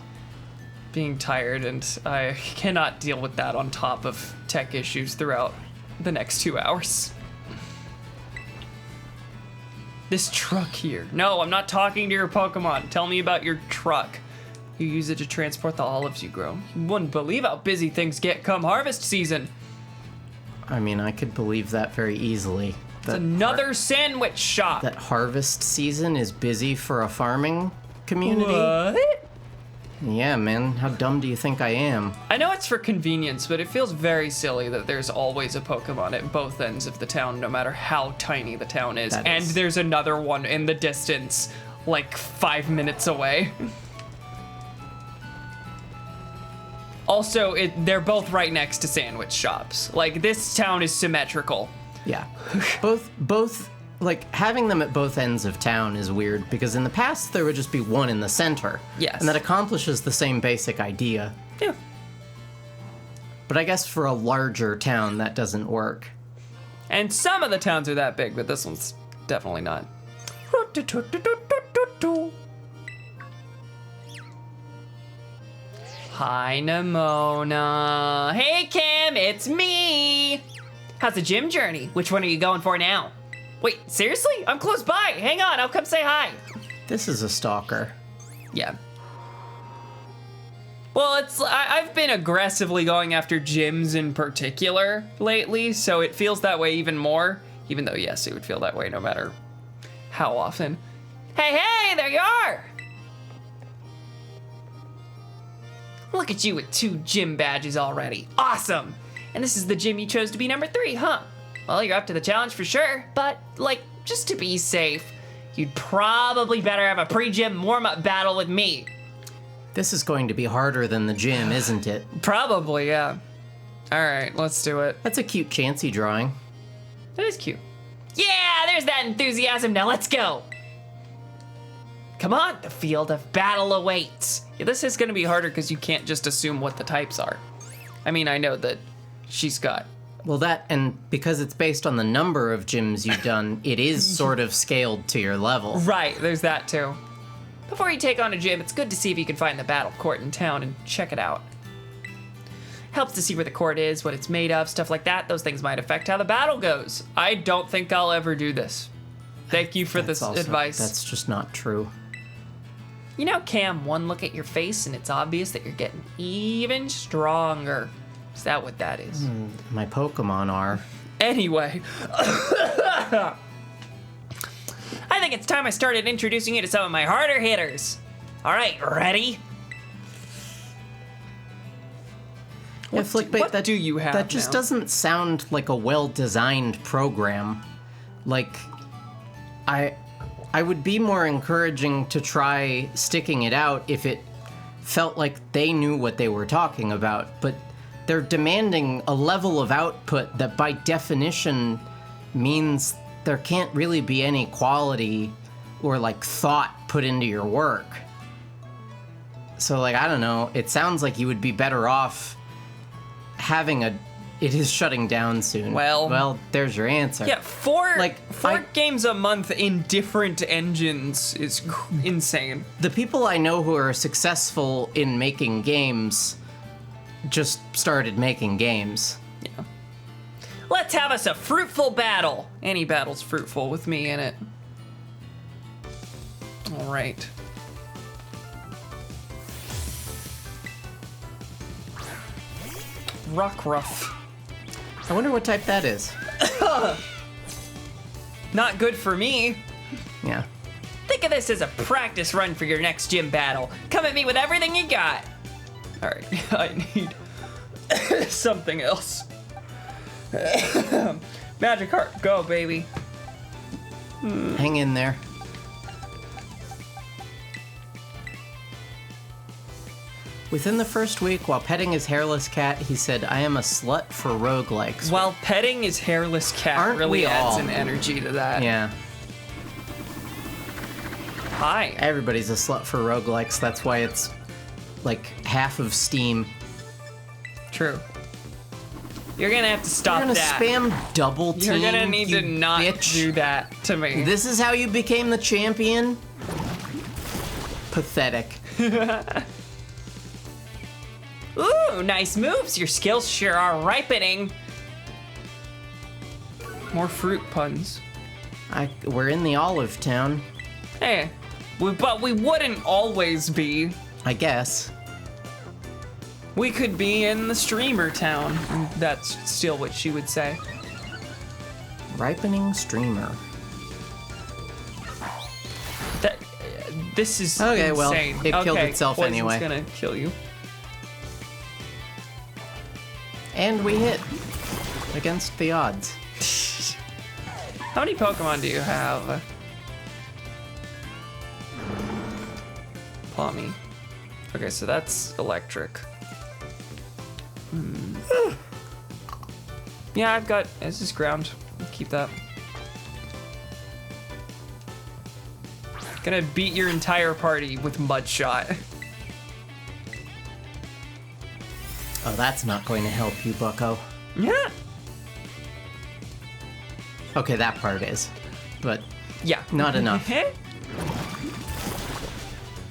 Being tired, and I cannot deal with that on top of tech issues throughout the next 2 hours. This truck here. No, I'm not talking to your Pokemon. Tell me about your truck. You use it to transport the olives you grow. You wouldn't believe how busy things get come harvest season. I mean, I could believe that very easily. It's another sandwich shop. That harvest season is busy for a farming community? What? Yeah, man. How dumb do you think I am? I know it's for convenience, but it feels very silly that there's always a Pokemon at both ends of the town, no matter how tiny the town is. And there's another one in the distance, like 5 minutes away. Also, they're both right next to sandwich shops. Like, this town is symmetrical. Yeah. both, like, having them at both ends of town is weird, because in the past there would just be one in the center. Yes. And that accomplishes the same basic idea. Yeah. But I guess for a larger town, that doesn't work. And some of the towns are that big, but this one's definitely not. Hi, Nimona. Hey, Kim, it's me. How's the gym journey? Which one are you going for now? Wait, seriously? I'm close by. Hang on, I'll come say hi. This is a stalker. Yeah. Well, I've been aggressively going after gyms in particular lately, so it feels that way even more. Even though, yes, it would feel that way no matter how often. Hey, there you are! Look at you with 2 gym badges already. Awesome! And this is the gym you chose to be number 3, huh? Well, you're up to the challenge for sure, but, like, just to be safe, you'd probably better have a pre-gym warm-up battle with me. This is going to be harder than the gym, isn't it? Probably, yeah. Alright, let's do it. That's a cute Chansey drawing. That is cute. Yeah, there's that enthusiasm. Now let's go. Come on, the field of battle awaits. Yeah, this is going to be harder because you can't just assume what the types are. I mean, I know that she's got... Well, that, and because it's based on the number of gyms you've done, it is sort of scaled to your level. Right, there's that too. Before you take on a gym, it's good to see if you can find the battle court in town and check it out. Helps to see where the court is, what it's made of, stuff like that. Those things might affect how the battle goes. I don't think I'll ever do this. Thank you for this advice. That's just not true. You know, Cam, one look at your face and it's obvious that you're getting even stronger. Is that what that is? My Pokemon are. Anyway. I think it's time I started introducing you to some of my harder hitters. All right, ready? Yeah, What do you have That just now? doesn't sound like a well-designed program. Like, I would be more encouraging to try sticking it out if it felt like they knew what they were talking about, but they're demanding a level of output that by definition means there can't really be any quality or like thought put into your work. So like, I don't know, it sounds like you would be better off having it is shutting down soon. Well, there's your answer. Yeah, four games a month in different engines is insane. The people I know who are successful in making games just started making games. Yeah. Let's have us a fruitful battle. Any battle's fruitful with me in it. All right. Rockruff. I wonder what type that is. Not good for me. Yeah. Think of this as a practice run for your next gym battle. Come at me with everything you got. All right, I need something else. Magic heart, go, baby. Hang in there. Within the first week, while petting his hairless cat, he said, "I am a slut for roguelikes." While petting his hairless cat Aren't really we adds all? an energy to that. Yeah. Hi. Everybody's a slut for roguelikes. That's why it's like half of Steam. True. You're gonna have to stop You're gonna that. spam double team. You're gonna need you to not bitch. do that to me. This is how you became the champion? Pathetic. Ooh, nice moves. Your skills sure are ripening. More fruit puns. We're in the olive town, Hey, but we wouldn't always be. I guess. We could be in the streamer town. That's still what she would say. Ripening streamer. This is Okay, well, insane. it killed itself poison's anyway. Gonna kill you. And we hit. Against the odds. How many Pokemon do you have? Palmy. Okay, so that's electric. Yeah, I've got. This is ground. Keep that. Gonna beat your entire party with Mud Shot. Oh, that's not going to help you, bucko. Yeah. Okay, that part is. But Yeah. not enough.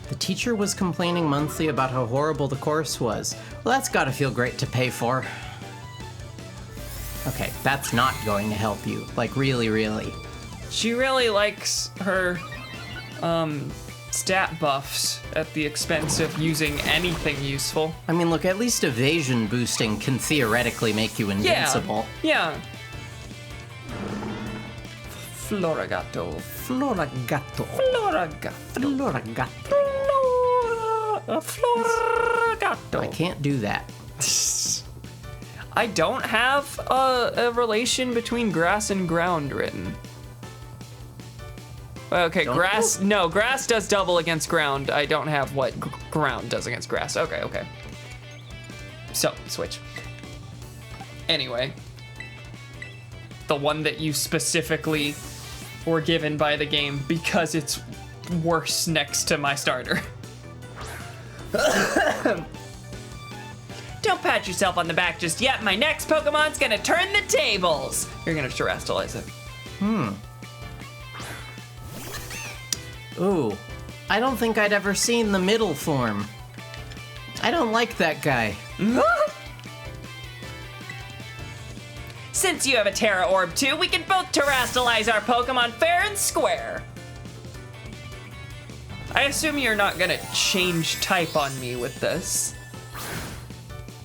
The teacher was complaining monthly about how horrible the course was. Well, that's gotta feel great to pay for. Okay, that's not going to help you. Like, really, really. She really likes her stat buffs at the expense of using anything useful. I mean, look, at least evasion boosting can theoretically make you invincible. Yeah. Floragato. Floragato. Floragato. Floragato. Floragato. I can't do that. I don't have a relation between grass and ground written. Okay, Don't grass. you? No, grass does double against ground. I don't have what ground does against grass. Okay. So, switch. Anyway. The one that you specifically were given by the game because it's worse next to my starter. Don't pat yourself on the back just yet. My next Pokemon's gonna turn the tables. You're gonna terrestrialize it. Ooh, I don't think I'd ever seen the middle form. I don't like that guy. Since you have a Terra Orb too, we can both terrestrialize our Pokemon fair and square. I assume you're not gonna change type on me with this.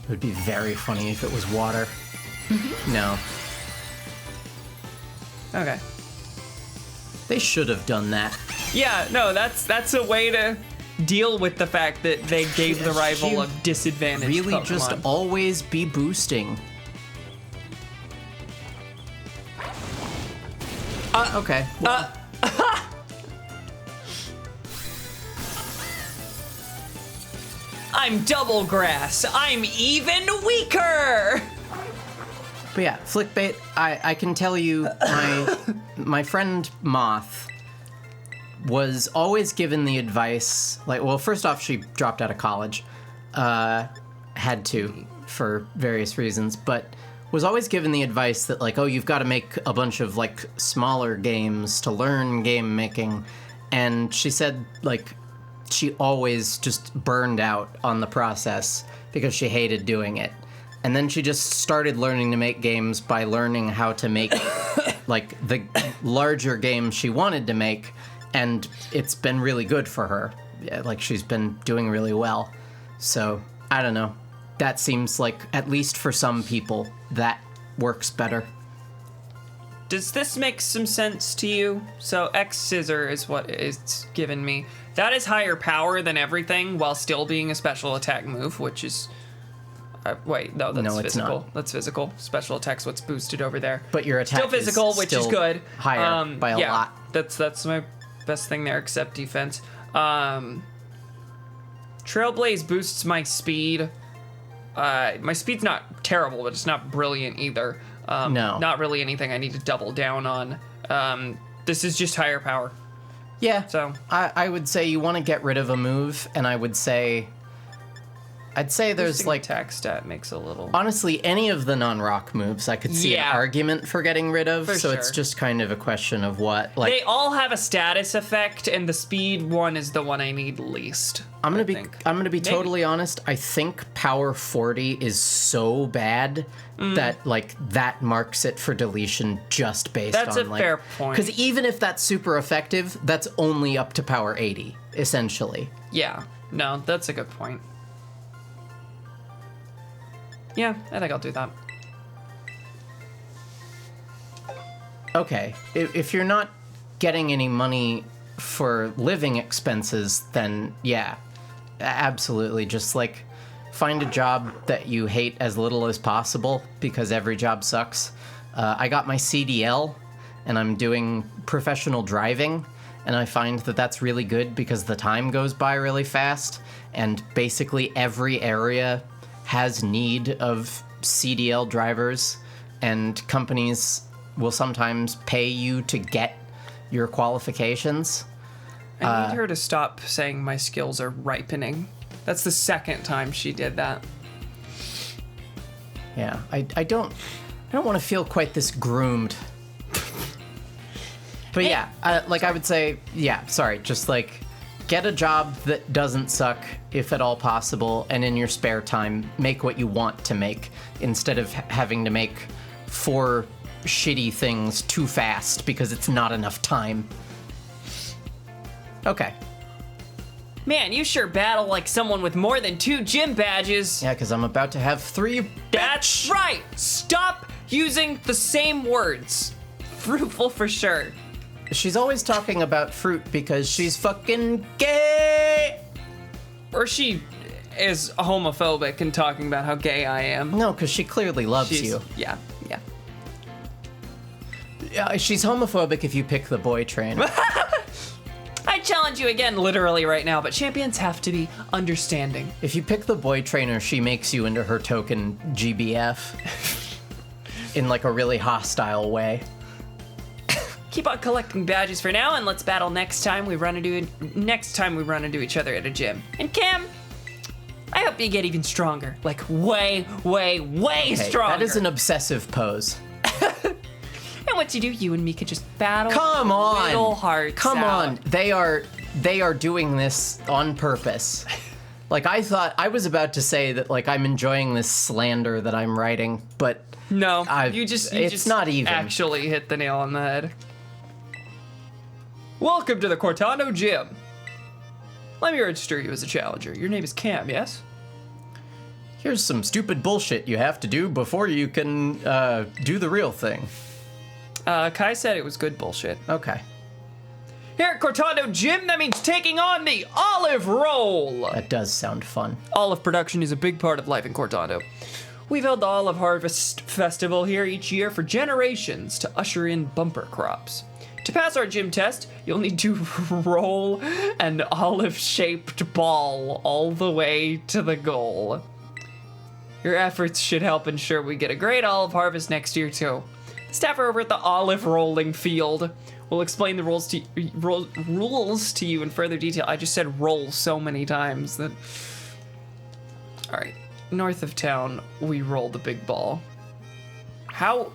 It would be very funny if it was water. No. Okay. They should have done that. Yeah, no, that's a way to deal with the fact that they gave the rival a disadvantage. Really Pokemon. just always be boosting. Okay. Well, I'm double grass. I'm even weaker. but yeah, Flickbait, I can tell you my friend Moth was always given the advice, like, well, first off, she dropped out of college. Had to, for various reasons, but was always given the advice that, like, oh, you've got to make a bunch of, like, smaller games to learn game making. And she said, like, she always just burned out on the process because she hated doing it. And then she just started learning to make games by learning how to make, like, the larger games she wanted to make. And it's been really good for her. Yeah, like, she's been doing really well. So, I don't know. That seems like, at least for some people, that works better. Does this make some sense to you? So X Scissor is what it's given me. That is higher power than everything while still being a special attack move, which is... wait, no, that's it's physical. not. That's physical. Special attack's what's boosted over there. But your attack still physical, is which is good. Higher by a yeah, lot. That's my best thing there, except defense. Trailblaze boosts my speed. My speed's not terrible, but it's not brilliant either. No. Not really anything I need to double down on. This is just higher power. Yeah. So I would say you want to get rid of a move, and I'd say there's boosting like attack stat makes a little. honestly any of the non-rock moves I could see Yeah. an argument for getting rid of. For So it's sure. just kind of a question of what like They all have a status effect, and the speed one is the one I need least. I'm gonna I be think. Maybe. Totally honest. I think power 40 is so bad that like that marks it for deletion just based That's on a like fair point. because even if that's super effective, that's only up to power 80 essentially. Yeah, no, that's a good point. Yeah, I think I'll do that. Okay, if you're not getting any money for living expenses, then yeah, absolutely. Just like find a job that you hate as little as possible because every job sucks. I got my CDL and I'm doing professional driving, and I find that that's really good because the time goes by really fast, and basically every area has need of CDL drivers, and companies will sometimes pay you to get your qualifications. I need her to stop saying my skills are ripening. That's the second time she did that. Yeah, I don't want to feel quite this groomed. But yeah, like I would say, yeah, sorry, just like get a job that doesn't suck if at all possible, and in your spare time, make what you want to make instead of having to make 4 shitty things too fast because it's not enough time. Okay. Man, you sure battle like someone with more than 2 gym badges. Yeah, because I'm about to have 3. That's right! Stop using the same words. Fruitful for sure. She's always talking about fruit because she's fucking gay! Or she is homophobic and talking about how gay I am. No, because she clearly loves you. Yeah, yeah. Yeah, she's homophobic if you pick the boy train. I challenge you again literally right now, but champions have to be understanding. If you pick the boy trainer, she makes you into her token GBF. In like a really hostile way. Keep on collecting badges for now, and let's battle next time we run into each other at a gym. And Cam, I hope you get even stronger. Like way, way, way Hey, stronger. that is an obsessive pose. And once you do, you and me could just battle. Come on! Little hearts Come out. on! They are doing this on purpose. Like I thought I was about to say that like I'm enjoying this slander that I'm writing, but No, you it's just not even. actually hit the nail on the head. Welcome to the Cortado Gym. Let me register you as a challenger. Your name is Cam, yes? Here's some stupid bullshit you have to do before you can do the real thing. Kai said it was good bullshit. Okay. Here at Cortado Gym, that means taking on the olive roll. That does sound fun. Olive production is a big part of life in Cortado. We've held the Olive Harvest Festival here each year for generations to usher in bumper crops. To pass our gym test, you'll need to roll an olive-shaped ball all the way to the goal. Your efforts should help ensure we get a great olive harvest next year, too. The staff are over at the olive rolling field. We'll explain the rules to you in further detail. I just said roll so many times that... All right. North of town, we roll the big ball. How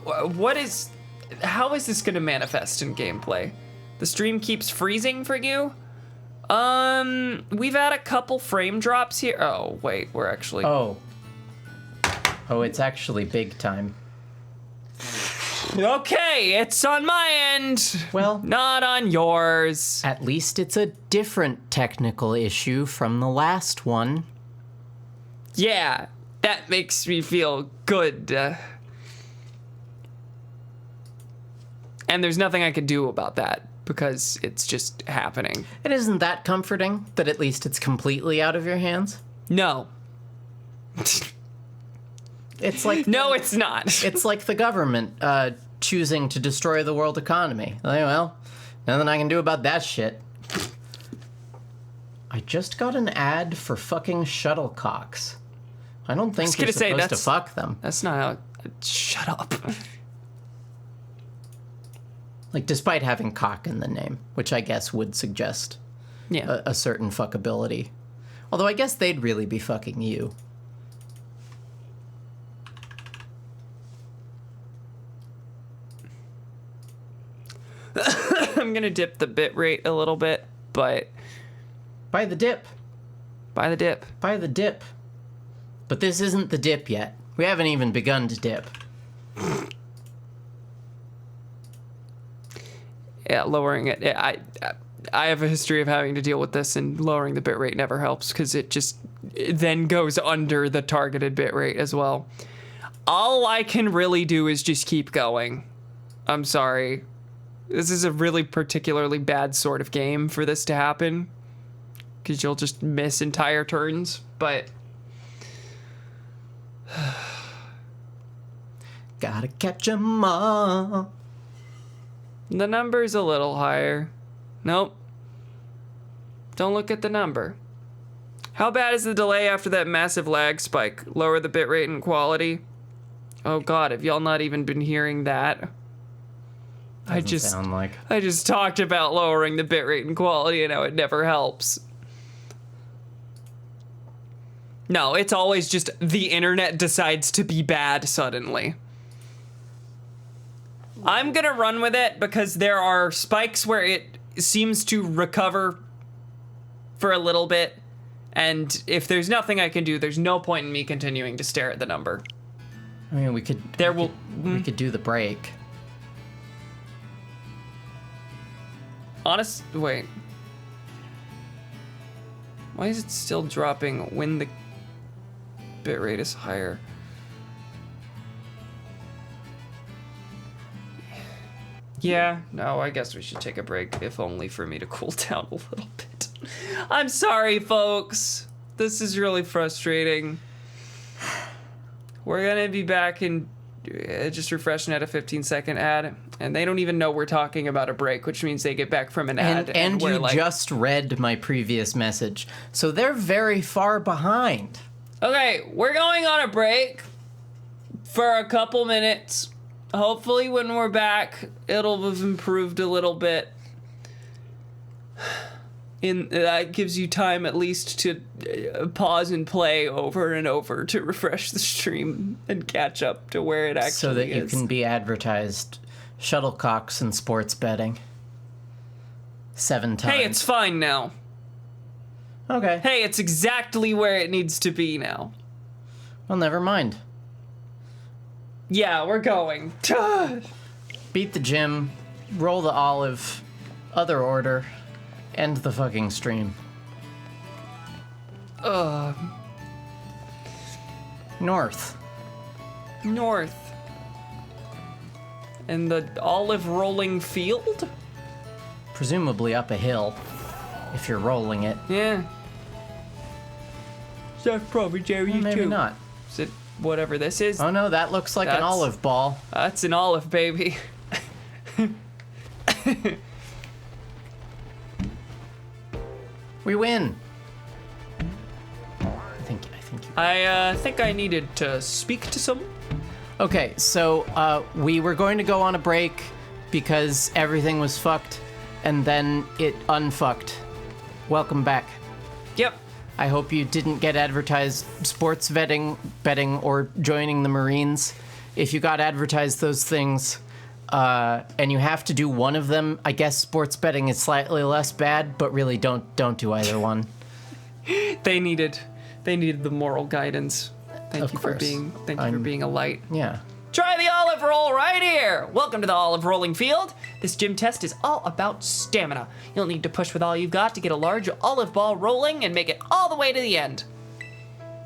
is this gonna manifest in gameplay? The stream keeps freezing for you? We've had a couple frame drops here. Oh, wait, we're actually... Oh, it's actually big time. Okay, it's on my end. Well, Not on yours. at least it's a different technical issue from the last one. Yeah, that makes me feel good. And there's nothing I can do about that because it's just happening. And isn't that comforting that at least it's completely out of your hands? No. It's like No, it's not. it's like the government choosing to destroy the world economy. Like, well, nothing I can do about that shit. I just got an ad for fucking shuttlecocks. I don't think you're supposed to fuck them. That's not how... Shut up. Like, despite having cock in the name, which I guess would suggest a certain fuckability. Although I guess they'd really be fucking you. I'm gonna dip the bit rate a little bit, but... Buy the dip. Buy the dip. Buy the dip. But this isn't the dip yet. We haven't even begun to dip. Yeah, lowering it. I have a history of having to deal with this, and lowering the bitrate never helps because it then goes under the targeted bitrate as well. All I can really do is just keep going. I'm sorry. This is a really particularly bad sort of game for this to happen because you'll just miss entire turns, but... Gotta catch 'em all. The number's a little higher. Nope. Don't look at the number. How bad is the delay after that massive lag spike? Lower the bitrate and quality? Oh god, have y'all not even been hearing that? I just talked about lowering the bitrate and quality and how it never helps. No, it's always just the internet decides to be bad suddenly. I'm gonna run with it because there are spikes where it seems to recover for a little bit, and if there's nothing I can do, there's no point in me continuing to stare at the number. I mean, we could do the break. Wait. Why is it still dropping when the bitrate is higher? Yeah, no, I guess we should take a break, if only for me to cool down a little bit. I'm sorry, folks. This is really frustrating. We're gonna be back in just refreshing at a 15-second ad, and they don't even know we're talking about a break, which means they get back from an ad. And you just read my previous message, so they're very far behind. Okay, we're going on a break for a couple minutes. Hopefully when we're back, it'll have improved a little bit. That gives you time at least to pause and play over and over to refresh the stream and catch up to where it actually is. So that you can be advertised shuttlecocks and sports betting 7 times. Hey, it's fine now. Okay. Hey, it's exactly where it needs to be now. Well, never mind. Yeah, we're going. Beat the gym, roll the olive, other order, end the fucking stream. North. And the olive rolling field? Presumably up a hill, if you're rolling it. Yeah. That's probably Jerry too. Maybe not. Is it whatever this is? Oh no, that looks like an olive ball. That's an olive, baby. We win. I think I needed to speak to someone. Okay, so we were going to go on a break because everything was fucked, and then it unfucked. Welcome back. Yep. I hope you didn't get advertised sports betting, or joining the Marines. If you got advertised those things, and you have to do one of them, I guess sports betting is slightly less bad, but really don't do either one. They needed the moral guidance. Thank you for being a light. Yeah. Try the olive roll right here. Welcome to the olive rolling field. This gym test is all about stamina. You'll need to push with all you've got to get a large olive ball rolling and make it all the way to the end.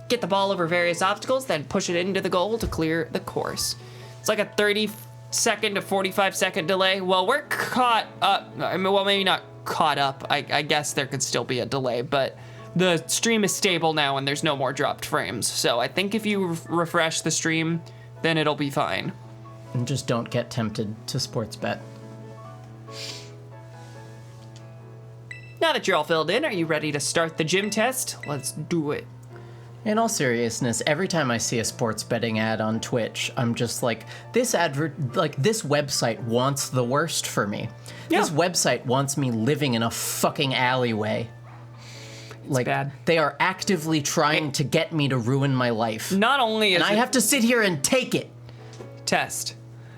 Get the ball over various obstacles, then push it into the goal to clear the course. It's like a 30 second to 45-second delay. Well, we're caught up. I mean, well, maybe not caught up. I guess there could still be a delay, but the stream is stable now and there's no more dropped frames. So I think if you refresh the stream, then it'll be fine. And just don't get tempted to sports bet. Now that you're all filled in, are you ready to start the gym test? Let's do it. In all seriousness, every time I see a sports betting ad on Twitch, I'm just like, this website wants the worst for me. Yeah. This website wants me living in a fucking alleyway. Like, bad. They are actively trying to get me to ruin my life. Not only is and I have to sit here and take it. Test.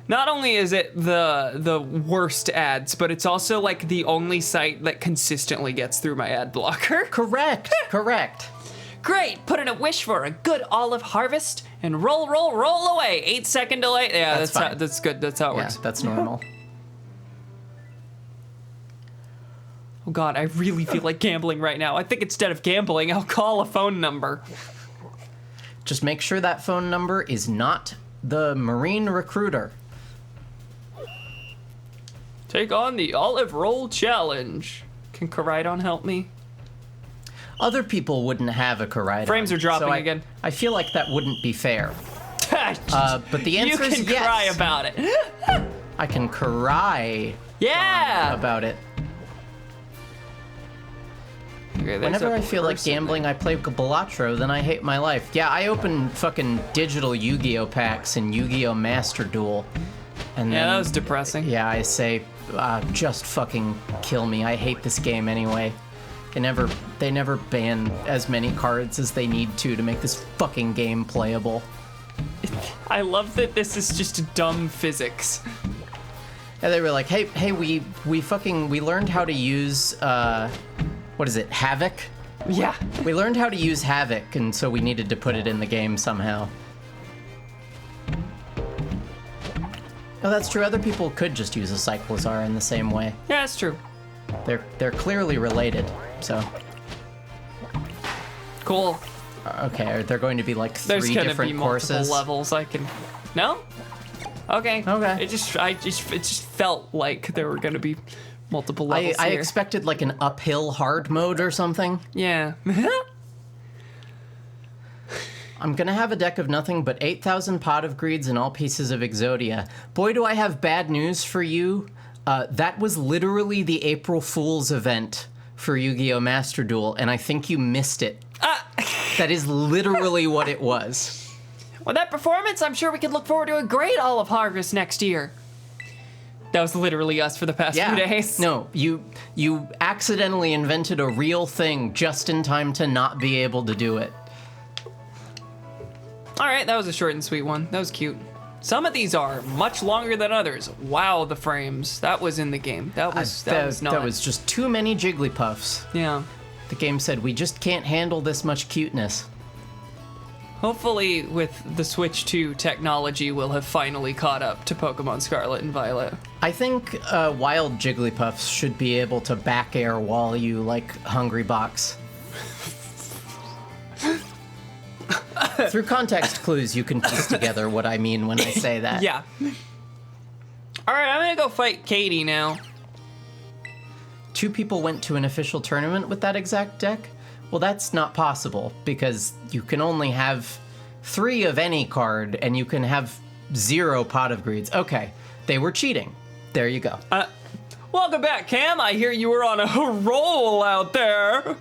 Not only is it the worst ads, but it's also like the only site that consistently gets through my ad blocker. Correct. Correct. Great, put in a wish for a good olive harvest and roll away. 8-second delay. Yeah, That's fine. that's good. That's how it Yeah, works. that's normal. Oh God, I really feel like gambling right now. I think instead of gambling, I'll call a phone number. Just make sure that phone number is not the Marine recruiter. Take on the olive roll challenge. Can Koraidon help me? Other people wouldn't have a Koraidon. Frames are dropping again. I feel like that wouldn't be fair. But the answer is yes. You can cry about it. I can cry Yeah. about it. Okay, Whenever I feel like gambling, I play Balatro, then I hate my life. Yeah, I open fucking digital Yu-Gi-Oh packs and Yu-Gi-Oh Master Duel. And Yeah, then, that was depressing. yeah, I say, just fucking kill me. I hate this game anyway. They never ban as many cards as they need to make this fucking game playable. I love that this is just dumb physics. Yeah, they were like, hey, we learned how to use, what is it, Havoc? Yeah. We learned how to use Havoc, and so we needed to put it in the game somehow. Oh, that's true. Other people could just use a Cyclozar in the same way. Yeah, that's true. They're clearly related, so... Cool. Okay, are there going to be like There's three gonna different be multiple courses? levels I can... No? Okay. Okay. It just felt like there were gonna be multiple levels I here. expected like an uphill hard mode or something. Yeah. I'm gonna have a deck of nothing but 8,000 Pot of Greeds and all pieces of Exodia. Boy, do I have bad news for you. That was literally the April Fool's event for Yu-Gi-Oh! Master Duel, and I think you missed it. That is literally what it was. With that performance, I'm sure we can look forward to a great olive harvest next year. That was literally us for the past few days. No, you accidentally invented a real thing just in time to not be able to do it. All right, that was a short and sweet one. That was cute. Some of these are much longer than others. Wow, the frames. That was in the game. That was not. That was just too many Jigglypuffs. Yeah. The game said, we just can't handle this much cuteness. Hopefully, with the Switch 2 technology, we'll have finally caught up to Pokémon Scarlet and Violet. I think wild Jigglypuffs should be able to back air while you, like, Hungry Box. Through context clues, you can piece together what I mean when I say that. Yeah. All right, I'm gonna go fight Katie now. 2 people went to an official tournament with that exact deck? Well, that's not possible, because you can only have 3 of any card, and you can have 0 Pot of Greeds. Okay, they were cheating. There you go. Welcome back, Cam. I hear you were on a roll out there.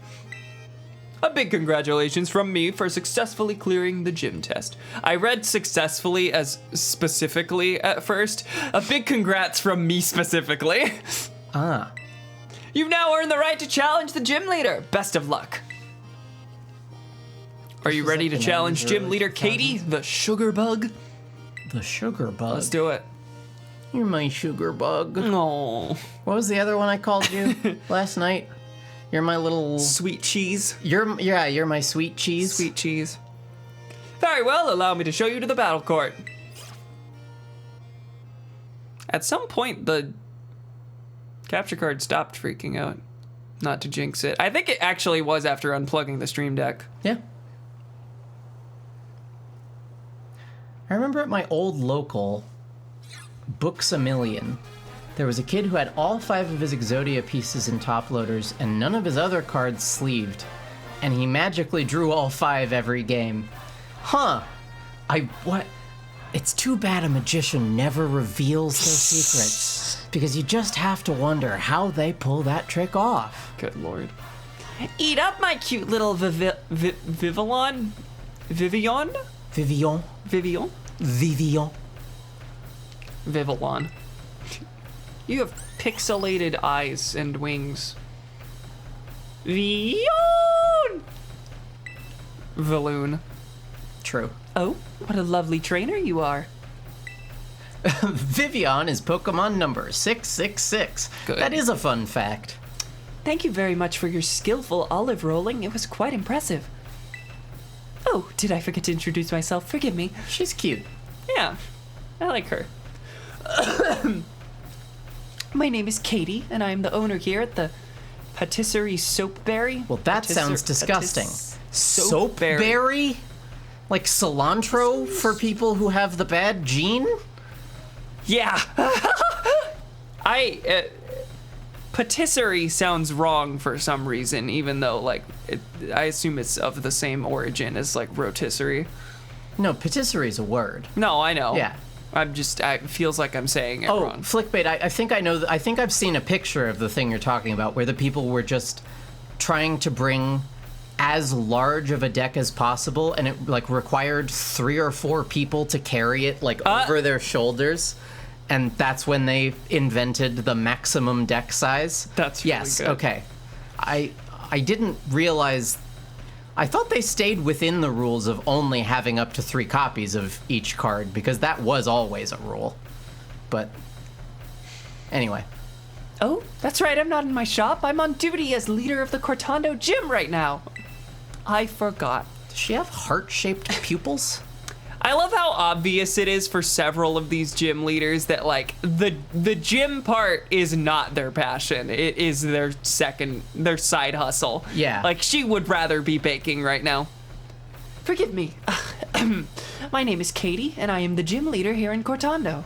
A big congratulations from me for successfully clearing the gym test. I read successfully as specifically at first. A big congrats from me specifically. Ah. You've now earned the right to challenge the gym leader. Best of luck. Are you ready to challenge gym leader Katie, the sugar bug? The sugar bug? Let's do it. You're my sugar bug. Oh, What was the other one I called you last night? You're my little... sweet cheese. You're my sweet cheese. Sweet cheese. Very well, allow me to show you to the battle court. At some point, the capture card stopped freaking out. Not to jinx it. I think it actually was after unplugging the Stream Deck. Yeah. I remember at my old local, Books a Million. There was a kid who had all 5 of his Exodia pieces in top loaders and none of his other cards sleeved, and he magically drew all 5 every game. Huh. What? It's too bad a magician never reveals their secrets, because you just have to wonder how they pull that trick off. Good lord. Eat up, my cute little Vivillon? Vivian? Vivian. Vivian? Vivian. Vivillon. You have pixelated eyes and wings. Vion! Valoon. True. Oh, what a lovely trainer you are. Vivian is Pokemon number 666. Good. That is a fun fact. Thank you very much for your skillful olive rolling. It was quite impressive. Oh, did I forget to introduce myself? Forgive me. She's cute. Yeah, I like her. My name is Katie, and I am the owner here at the Patisserie Soapberry. Well, that sounds disgusting. Soapberry? Soapberry? Like cilantro for people who have the bad gene? Yeah. Patisserie sounds wrong for some reason, even though, like, I assume it's of the same origin as, like, rotisserie. No, patisserie is a word. No, I know. Yeah. It feels like I'm saying it wrong. Flickbait, I think I know, I think I've seen a picture of the thing you're talking about where the people were just trying to bring as large of a deck as possible, and it, like, required 3 or 4 people to carry it, like, over their shoulders. And that's when they invented the maximum deck size. That's really yes, good. Okay. I didn't realize. I thought they stayed within the rules of only having up to 3 copies of each card, because that was always a rule. But anyway. Oh, that's right. I'm not in my shop. I'm on duty as leader of the Cortando gym right now. I forgot. Does she have heart-shaped pupils? I love how obvious it is for several of these gym leaders that, like, the gym part is not their passion. It is their side hustle. Yeah. Like, she would rather be baking right now. Forgive me. My name is Katie, and I am the gym leader here in Cortando.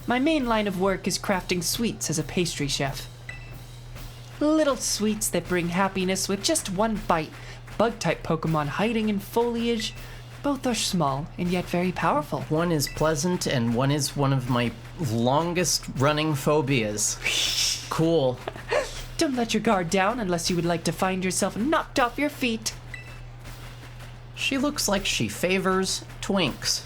My main line of work is crafting sweets as a pastry chef. Little sweets that bring happiness with just one bite. Bug-type Pokemon hiding in foliage. Both are small and yet very powerful. One is pleasant and one is one of my longest running phobias. Cool. Don't let your guard down unless you would like to find yourself knocked off your feet. She looks like she favors Twinks.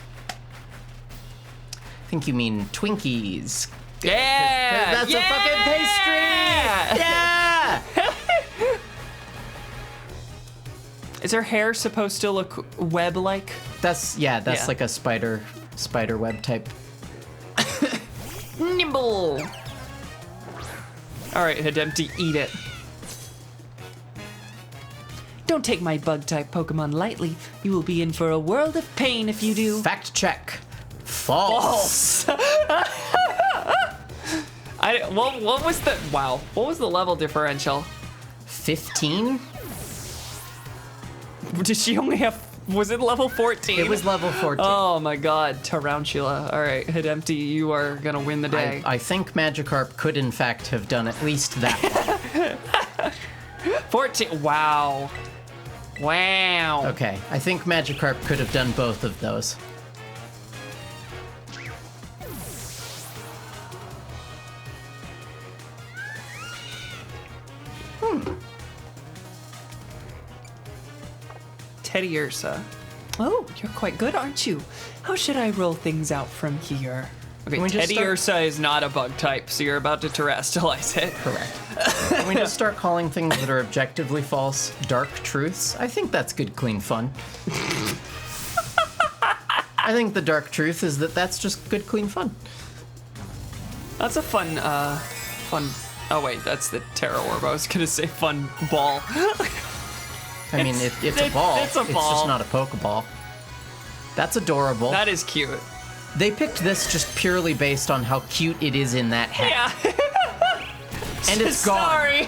I think you mean Twinkies. Yeah! That's a fucking pastry! Yeah! Is her hair supposed to look web-like? That's like a spider web type. Nimble! Alright, Hedempty, eat it. Don't take my bug-type Pokemon lightly. You will be in for a world of pain if you do. Fact check. False. What was the level differential? 15? Did she only have... Was it level 14? It was level 14. Oh my god, Tarantula. Alright, Hedempty, you are gonna win the day. I think Magikarp could in fact have done at least that. 14. Wow. Wow. Okay, I think Magikarp could have done both of those. Teddy Ursa. Oh, you're quite good, aren't you? How should I roll things out from here? Okay, Can we just Teddy start- Ursa is not a bug type, so you're about to terrestrialize it. Correct. Can we just start calling things that are objectively false dark truths? I think that's good, clean fun. I think the dark truth is that that's just good, clean fun. That's a fun. Oh wait, that's the Terra Orb. I was gonna say fun ball. I mean, it's a ball. It's a It's ball. just not a Pokeball. That's adorable. That is cute. They picked this just purely based on how cute it is in that hat. Yeah. And it's gone. Sorry.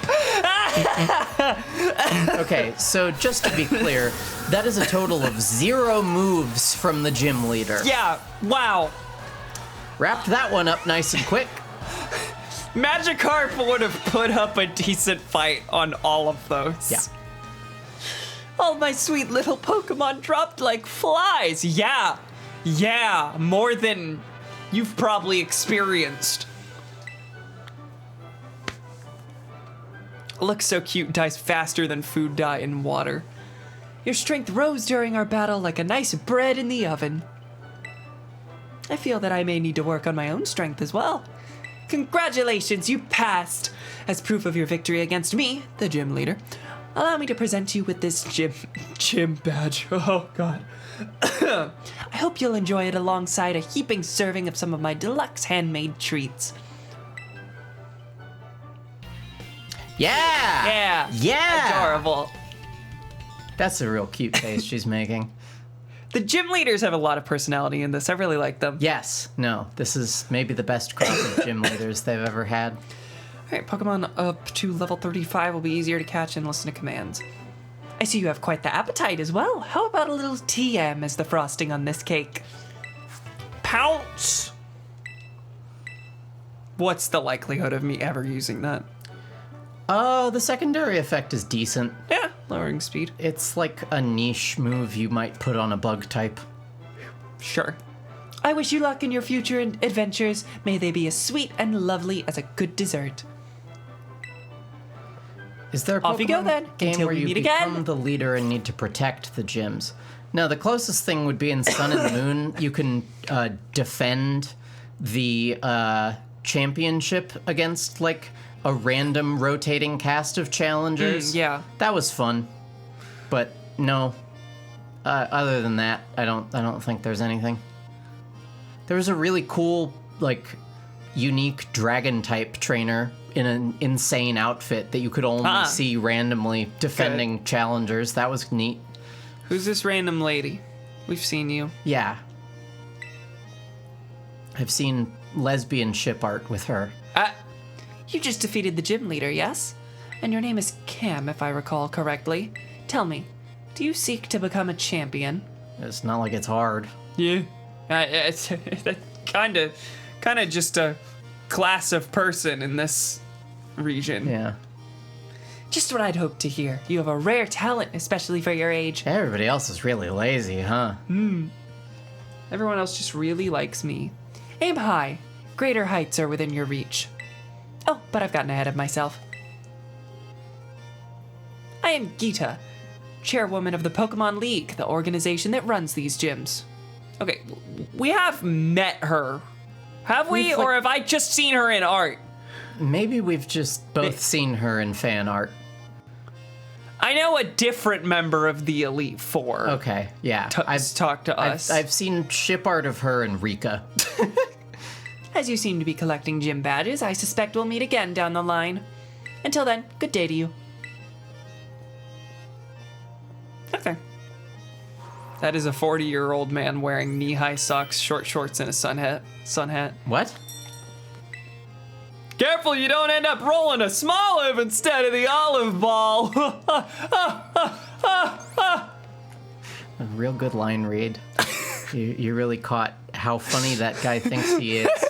Okay, so just to be clear, that is a total of 0 moves from the gym leader. Yeah. Wow. Wrapped that one up nice and quick. Magikarp would have put up a decent fight on all of those. Yeah. All my sweet little Pokemon dropped like flies. Yeah. Yeah. More than you've probably experienced. Looks so cute, dies faster than food dye in water. Your strength rose during our battle like a nice bread in the oven. I feel that I may need to work on my own strength as well. Congratulations, you passed! As proof of your victory against me, the gym leader, allow me to present you with this gym badge. Oh, God. I hope you'll enjoy it alongside a heaping serving of some of my deluxe handmade treats. Yeah! Yeah! Adorable. That's a real cute face she's making. The gym leaders have a lot of personality in this. I really like them. Yes. No, this is maybe the best crop of gym leaders they've ever had. All right, Pokemon up to level 35 will be easier to catch and listen to commands. I see you have quite the appetite as well. How about a little TM as the frosting on this cake? Pounce! What's the likelihood of me ever using that? Oh, the secondary effect is decent. Yeah, lowering speed. It's like a niche move you might put on a bug type. Sure. I wish you luck in your future adventures. May they be as sweet and lovely as a good dessert. Is there a Off you go Pokemon then, game until where we you meet become again? the leader and need to protect the gyms? No, the closest thing would be in Sun and Moon. You can defend the championship against like a random rotating cast of challengers. Yeah. That was fun. But no. Other than that, I don't think there's anything. There was a really cool, like, unique dragon type trainer in an insane outfit that you could only see randomly defending challengers. That was neat. Who's this random lady? We've seen you. Yeah. I've seen lesbian ship art with her. You just defeated the gym leader, yes? And your name is Cam, if I recall correctly. Tell me, do you seek to become a champion? It's not like it's hard. Yeah. It's kind of just a class of person in this region. Yeah. Just what I'd hoped to hear. You have a rare talent, especially for your age. Everybody else is really lazy, huh? Everyone else just really likes me. Aim high. Greater heights are within your reach. Oh, but I've gotten ahead of myself. I am Geeta, chairwoman of the Pokemon League, the organization that runs these gyms. Okay, we have met her. Have we? Or have I just seen her in art? Maybe we've just both seen her in fan art. I know a different member of the Elite Four. Okay, yeah. I've talked to us. I've seen ship art of her and Rika. As you seem to be collecting gym badges, I suspect we'll meet again down the line. Until then, good day to you. Okay. That is a 40-year-old man wearing knee-high socks, short shorts, and a sun hat. What? Careful you don't end up rolling a Smoliv instead of the olive ball. A real good line read. You really caught how funny that guy thinks he is.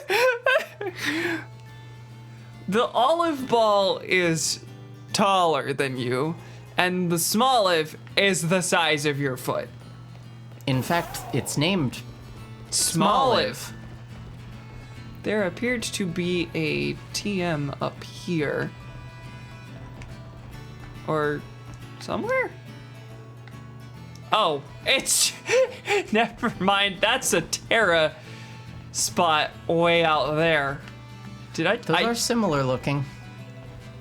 The olive ball is taller than you, and the Smoliv is the size of your foot. In fact, it's named Smoliv. There appeared to be a TM up here. Or somewhere? Oh, it's... Never mind, that's a Terra spot way out there. Did I... Those are similar looking.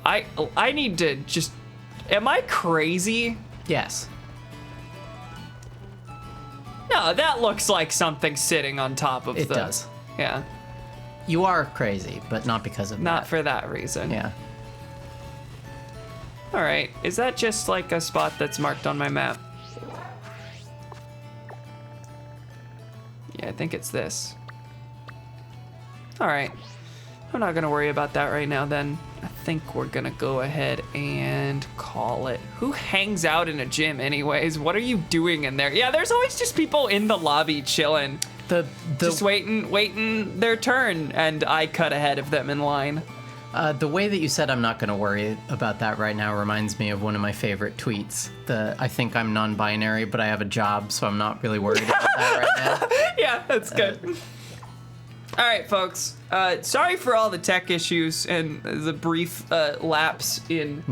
I need to just... Am I crazy? Yes. No, that looks like something sitting on top of It does. Yeah, You are crazy, but not because of not that. for that reason. Yeah. All right, is that just like a spot that's marked on my map? Yeah, I think it's this. All right, I'm not gonna worry about that right now then. I think we're gonna go ahead and call it. Who hangs out in a gym anyways? What are you doing in there? Yeah, there's always just people in the lobby chilling. Just waiting their turn, and I cut ahead of them in line. The way that you said I'm not going to worry about that right now reminds me of one of my favorite tweets. I think I'm non-binary, but I have a job, so I'm not really worried about that right now. Yeah, that's good. All right, folks. Sorry for all the tech issues and the brief lapse in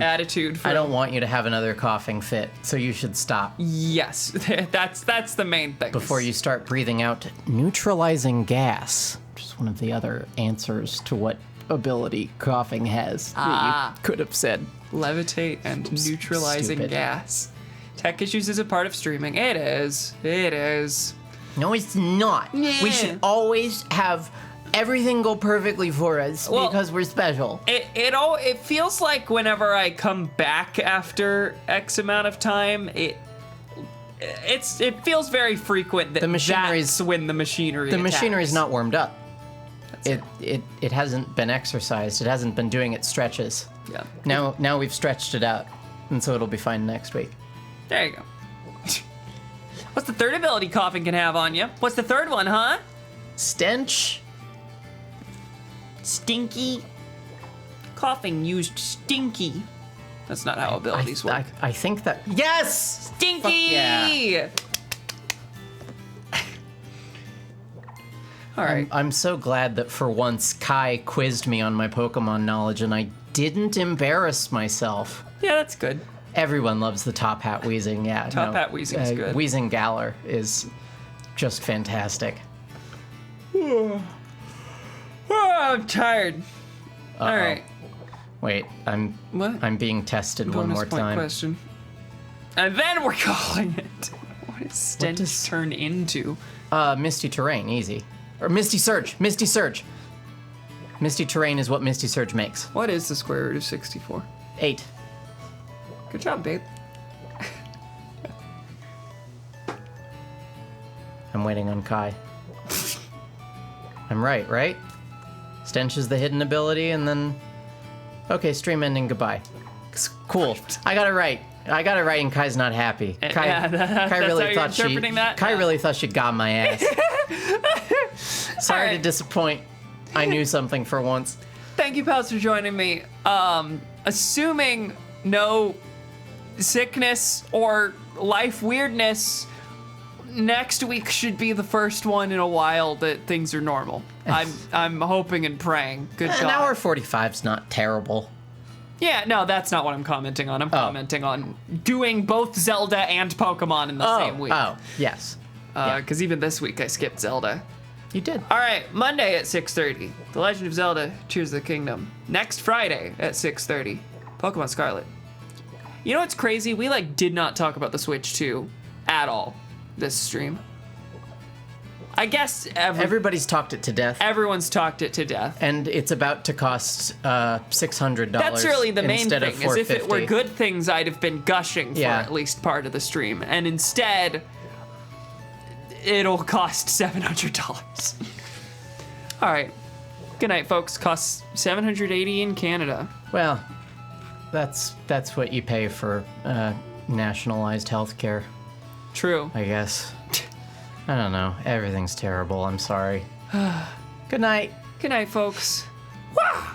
attitude. I don't want you to have another coughing fit, so you should stop. Yes, that's the main thing. Before you start breathing out neutralizing gas, which is one of the other answers to what ability coughing has that you could have said. Levitate and neutralizing gas. Tech issues is a part of streaming. It is. No, it's not. Yeah. We should always have everything go perfectly for us because we're special. It feels like whenever I come back after X amount of time, it feels very frequent that that's when the machinery attacks. Machinery's not warmed up. It hasn't been exercised. It hasn't been doing its stretches. Yeah. Now we've stretched it out, and so it'll be fine next week. There you go. What's the third ability coughing can have on you? What's the third one, huh? Stench. Stinky. Coughing used stinky. That's not how abilities work. I think that... Yes! Stinky! Fuck yeah. All right. I'm so glad that for once Kai quizzed me on my Pokemon knowledge and I didn't embarrass myself. Yeah, that's good. Everyone loves the Top Hat Wheezing, yeah. Top Hat Wheezing is good. Wheezing Galar is just fantastic. I'm tired. Uh-oh. All right. Wait, I'm being tested one more point time. Question. And then we're calling it. What does stench turn into? Misty Terrain, easy. Or Misty Surge. Misty Terrain is what Misty Surge makes. What is the square root of 64? 8. Good job, babe. I'm waiting on Kai. I'm right? Stench is the hidden ability, and then... Okay, stream ending, goodbye. Cool. I got it right, and Kai's not happy. Kai really thought she got my ass. Sorry to disappoint. I knew something for once. Thank you, pals, for joining me. Assuming no sickness or life weirdness, next week should be the first one in a while that things are normal. I'm hoping and praying. Good God. An hour 45's not terrible. Yeah, no, that's not what I'm commenting on. I'm commenting on doing both Zelda and Pokemon in the same week. Oh, yes. Because even this week I skipped Zelda. You did. All right, Monday at 6:30, The Legend of Zelda: Tears of the Kingdom. Next Friday at 6:30, Pokémon Scarlet. You know what's crazy? We did not talk about the Switch 2 at all this stream. I guess everybody's talked it to death. Everyone's talked it to death. And it's about to cost $600. That's really the main thing. Is if it were good things, I'd have been gushing for at least part of the stream. And instead, it'll cost $700. All right. Good night, folks. Costs $780 in Canada. Well, that's what you pay for nationalized healthcare. True. I guess. I don't know. Everything's terrible. I'm sorry. Good night. Good night, folks. Wah!